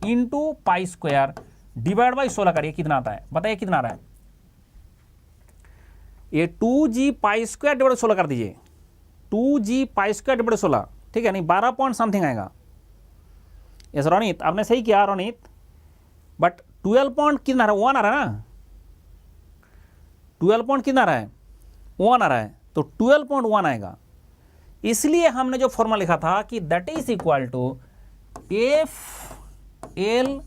into pi square divide by 16 करिए, कितना आता है? बताइए कितना आ रहा है? ये 2g पाई स्क्वायर डिवाइड 16 कर दीजिए, 2g पाई स्क्वायर डिवाइड 16, ठीक है, नहीं 12 पॉइंट समथिंग आएगा। यस रोनित, आपने सही किया रोनित, बट 12 पॉइंट कितना आ रहा है? 1 आ रहा है ना? 12 पॉइंट कितना आ रहा है? 1 आ रहा है, तो 12.1 आएगा। इसलिए हमने जो फॉर्मूला लिखा था कि that is equal to F L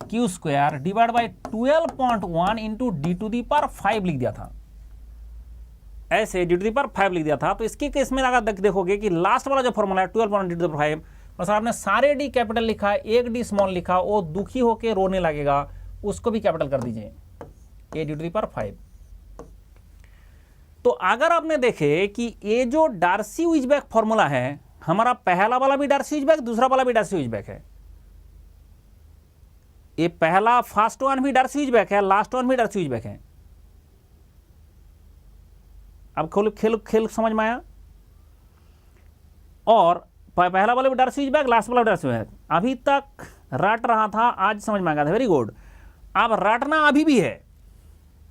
Q square divide by 12.1 into D to the power 5 लिख दिया था, ऐसे डी टू दी पावर 5 लिख दिया था। तो इसके केस में अगर देखोगे कि लास्ट वाला जो फॉर्मूला है 12.1 डी टू दी पावर 5, और सर आपने सारे डी कैपिटल लिखा, एक डी स्मॉल लिखा, वो दुखी होकर रोने लगेगा, उसको भी कैपिटल कर दीजिए, A D to the power 5। तो अगर आपने देखे कि ये जो डार्सी-वीसबैक फॉर्मूला है, हमारा पहला वाला भी डार्सी-वीसबैक, दूसरा वाला भी डार्सी-वीसबैक है। ये पहला फर्स्ट वन भी डार्सी-वीसबैक है, लास्ट वन भी डार्सी-वीसबैक है। अब खेल समझ में आया? और पहला वाला भी डार्सी-वीसबैक, लास्ट वाला भी डार्सी-वीसबैक। अभी तक रट रहा था, आज समझ में आ गया था, वेरी गुड। अब रटना अभी भी है,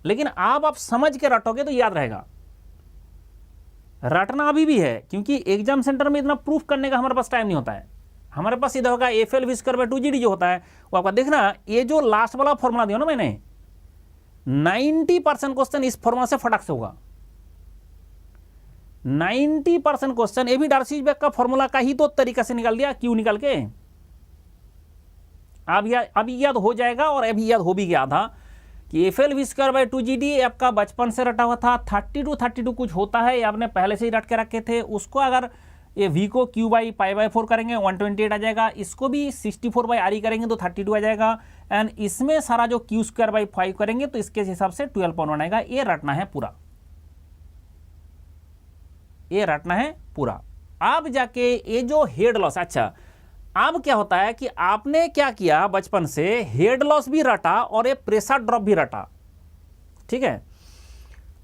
लेकिन आप समझ के रटोगे तो याद रहेगा। रटना अभी भी है, क्योंकि एग्जाम सेंटर में इतना प्रूफ करने का हमारे पास टाइम नहीं होता है। हमारे पास सीधा होगा F L V square by 2g D जो होता है वो आपका देखना। ये जो लास्ट वाला फॉर्मूला दिया ना मैंने, 90% क्वेश्चन इस फॉर्मूला से फटाक से होगा। 90% क्वेश्चन ये भी डार्सी-वीसबैक का फॉर्मूला का ही तो तरीका से निकाल दिया, क्यों निकाल के। अभी याद हो जाएगा, और अभी याद हो भी गया था कि F L V square by 2g आपका बचपन से रटा हुआ था। 32 कुछ होता है, ये आपने पहले से ही रट के रखे थे। उसको अगर ये v को q बाई पाई बाई 4 करेंगे 128 आ जाएगा। इसको भी 64 बाई आर करेंगे तो 32 आ जाएगा। एंड इसमें सारा जो q स्क्वायर बाई 5 करेंगे तो इसके हिसाब से 12.1 आएगा। ये रटना है पूरा, ये रटना है पूरा। अब जाके ये जो हेड लॉस, अच्छा अब क्या होता है कि आपने क्या किया, बचपन से हेड लॉस भी रटा और ये प्रेशर ड्रॉप भी रटा, ठीक है।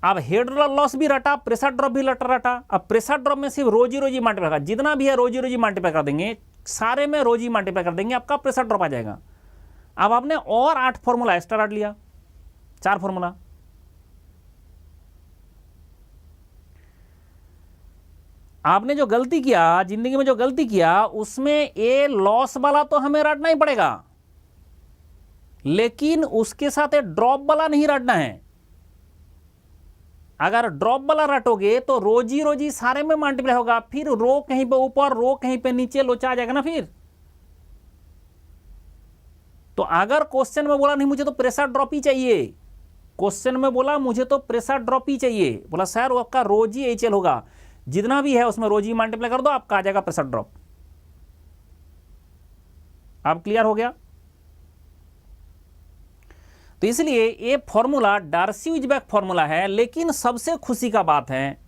अब हेड लॉस भी रटा, प्रेशर ड्रॉप भी रटा। अब प्रेशर ड्रॉप में सिर्फ रोजी मल्टीप्लाई कर, जितना भी है रोजी मल्टीप्लाई कर देंगे, सारे में रोजी मल्टीप्लाई कर देंगे, आपका प्रेशर ड्रॉप आ जाएगा। अब आपने और 8 फॉर्मूला एक्स्ट्रा रट लिया, 4 फॉर्मूला। आपने जो गलती किया जिंदगी में, जो गलती किया उसमें ये लॉस वाला तो हमें रटना ही पड़ेगा। लेकिन उसके साथ एक ड्रॉप वाला नहीं रटना है। अगर ड्रॉप वाला रटोगे तो रोजी रोजी सारे में मल्टीप्लाई होगा, फिर रो कहीं पे ऊपर रो कहीं पे नीचे लोचा आ जाएगा ना फिर। तो अगर क्वेश्चन में बोला नहीं मुझे तो प्रेशर ड्रॉप ही चाहिए, क्वेश्चन में बोला मुझे तो प्रेशर ड्रॉप ही चाहिए, बोला सर वो आपका रोजी एचएल होगा, जितना भी है उसमें रोजी मल्टीप्लाई कर दो, आपका आ जाएगा प्रेशर ड्रॉप। अब क्लियर हो गया। तो इसलिए ये फॉर्मूला डार्सी-वीसबैक फॉर्मूला है, लेकिन सबसे खुशी का बात है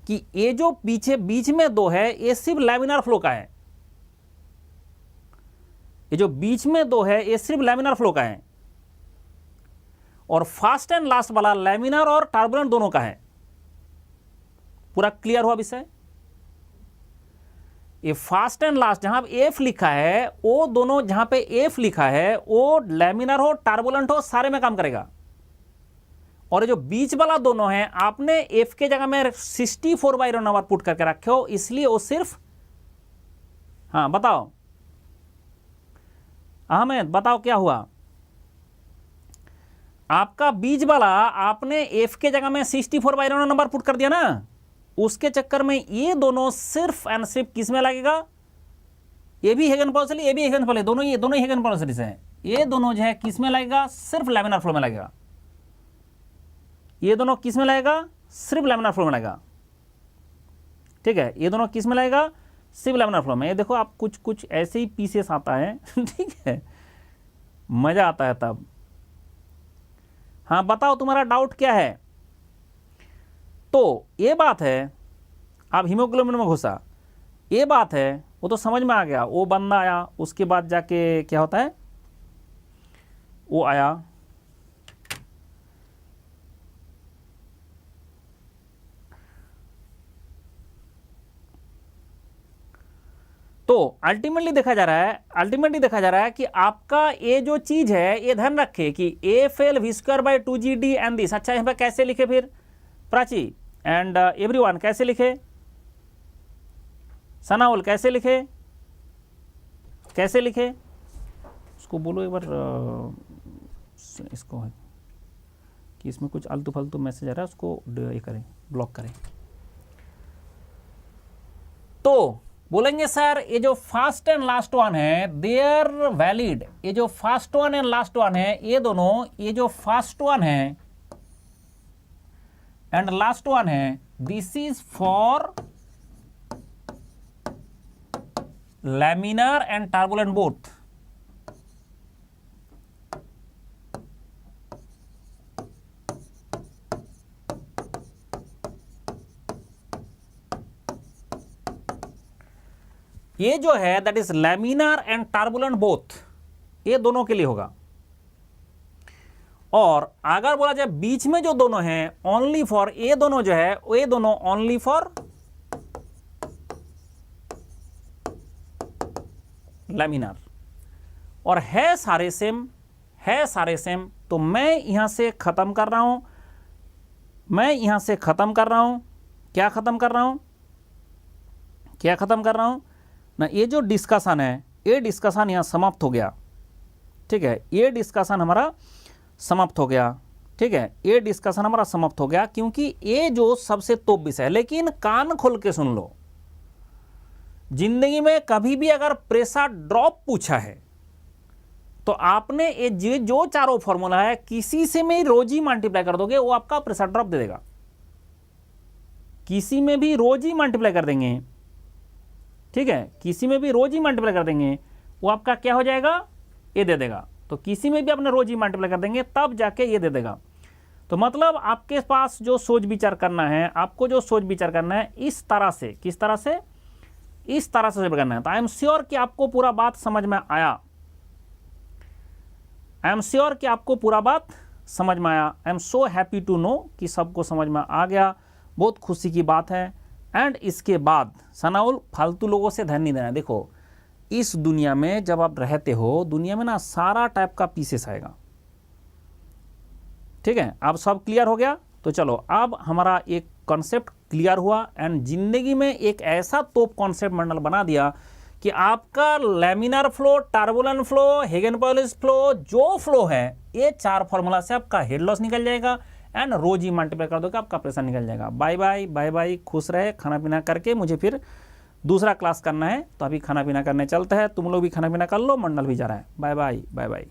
कि ये जो पीछे बीच में दो है ये सिर्फ लैमिनार फ्लो का है, ये जो बीच में दो है ये सिर्फ लैमिनार फ्लो का है, और फास्ट एंड लास्ट वाला लैमिनार और टर्बुलेंट दोनों का है। पूरा क्लियर हुआ विषय। ये फास्ट एंड लास्ट जहां एफ लिखा है वो दोनों, जहां पे एफ लिखा है वो लैमिनार हो टर्बुलेंट हो सारे में काम करेगा, और ये जो बीच वाला दोनों हैं आपने एफ के जगह में 64/रो नंबर पुट करके रखे हो, इसलिए वो सिर्फ, हाँ बताओ अहमद बताओ क्या हुआ। आपका बीच वाला आपने एफ के जगह में 64/रो नंबर पुट कर दिया ना, उसके चक्कर में ये दोनों सिर्फ एंड सिर्फ किस में लगेगा, ये भी हेगन पॉलिसी, ये भी हेगन पॉलिसी, दोनों ही हेगन पॉलिसी से हैं, ये दोनों जो है किस में लगेगा, सिर्फ लैमिनार फ्लो में लगेगा। ये दोनों किस में लगेगा, सिर्फ लैमिनार फ्लो में लगेगा। ठीक है, ये दोनों किस में लगेगा, सिर्फ लैमिनार फ्लो में। ये देखो आप कुछ कुछ ऐसे ही पीसेस आता है ठीक है, मजा आता है तब। हाँ बताओ तुम्हारा डाउट क्या है। तो ये बात है, आप हीमोग्लोबिन में घुसा, ये बात है, वो तो समझ में आ गया। वो बंदा आया, उसके बाद जाके क्या होता है, वो आया, तो अल्टीमेटली देखा जा रहा है कि आपका ये जो चीज है, ये ध्यान रखे कि AFL v²/2GD एंड दिस। अच्छा यहाँ पे कैसे लिखे फिर प्राची एंड एवरीवन, कैसे लिखे, सनाउल कैसे लिखे, उसको बोलो एक बार इसको है कि इसमें कुछ आलतू फालतू मैसेज आ रहा है, उसको ये करें, ब्लॉक करें। तो बोलेंगे सर ये जो फर्स्ट एंड लास्ट वन है देयर वैलिड, ये जो first one and last one है ये दोनों, ये जो फर्स्ट वन है एंड लास्ट वन है, this is for laminar and turbulent both. ये जो है that is laminar and turbulent both, ये दोनों के लिए होगा। और अगर बोला जाए बीच में जो दोनों हैं ओनली फॉर, ये दोनों जो है ये दोनों ओनली फॉर लैमिनार, और है सारे सेम, तो मैं यहां से खत्म कर रहा हूं, क्या खत्म कर रहा हूं ना, ये जो डिस्कशन है ये डिस्कशन यहां समाप्त हो गया। ठीक है, ये डिस्कशन हमारा समाप्त हो गया। ठीक है, ये डिस्कशन हमारा समाप्त हो गया, क्योंकि ये जो सबसे टॉप विषय है। लेकिन कान खोल के सुन लो, जिंदगी में कभी भी अगर प्रेशर ड्रॉप पूछा है तो आपने ये जो चारों फॉर्मूला है किसी से में रोज ही मल्टीप्लाई कर दोगे, वो आपका प्रेशर ड्रॉप दे देगा। किसी में भी रोज ही मल्टीप्लाई कर देंगे, ठीक है, किसी में भी रोज ही मल्टीप्लाई कर देंगे, वो आपका क्या हो जाएगा, ये दे देगा। तो किसी में भी अपने रोज ही मल्टीप्लाई कर देंगे तब जाके ये दे देगा। तो मतलब आपके पास जो सोच विचार करना है, आपको जो सोच विचार करना है इस तरह से, किस तरह से, इस तरह से करना है। तो आई एम श्योर कि आपको पूरा बात समझ में आया, आई एम श्योर कि आपको पूरा बात समझ में आया। I am so happy to know कि सबको समझ में आ गया, बहुत खुशी की बात है। एंड इसके बाद सनाउल फालतू लोगों से ध्यान नहीं देना। देखो इस दुनिया में जब आप रहते हो, दुनिया में ना सारा टाइप का पीसेस आएगा। ठीक है, अब सब क्लियर हो गया। तो चलो अब हमारा एक कॉन्सेप्ट क्लियर हुआ, एंड जिंदगी में एक ऐसा तोप कॉन्सेप्ट मंडल बना दिया कि आपका लैमिनार फ्लो, टर्बुलेंट फ्लो, हिगेन-पॉलिश फ्लो, जो फ्लो है, ये 4 फॉर्मूला से आपका हेड लॉस निकल जाएगा एंड रो जी मल्टीप्लाई कर दोगे आपका प्रेशर निकल जाएगा। बाय बाय बाय बाय, खुश रहे, खाना पीना करके मुझे फिर दूसरा क्लास करना है, तो अभी खाना पीना करने चलते हैं। तुम लोग भी खाना पीना कर लो, मंडल भी जा रहा है। Bye bye bye bye.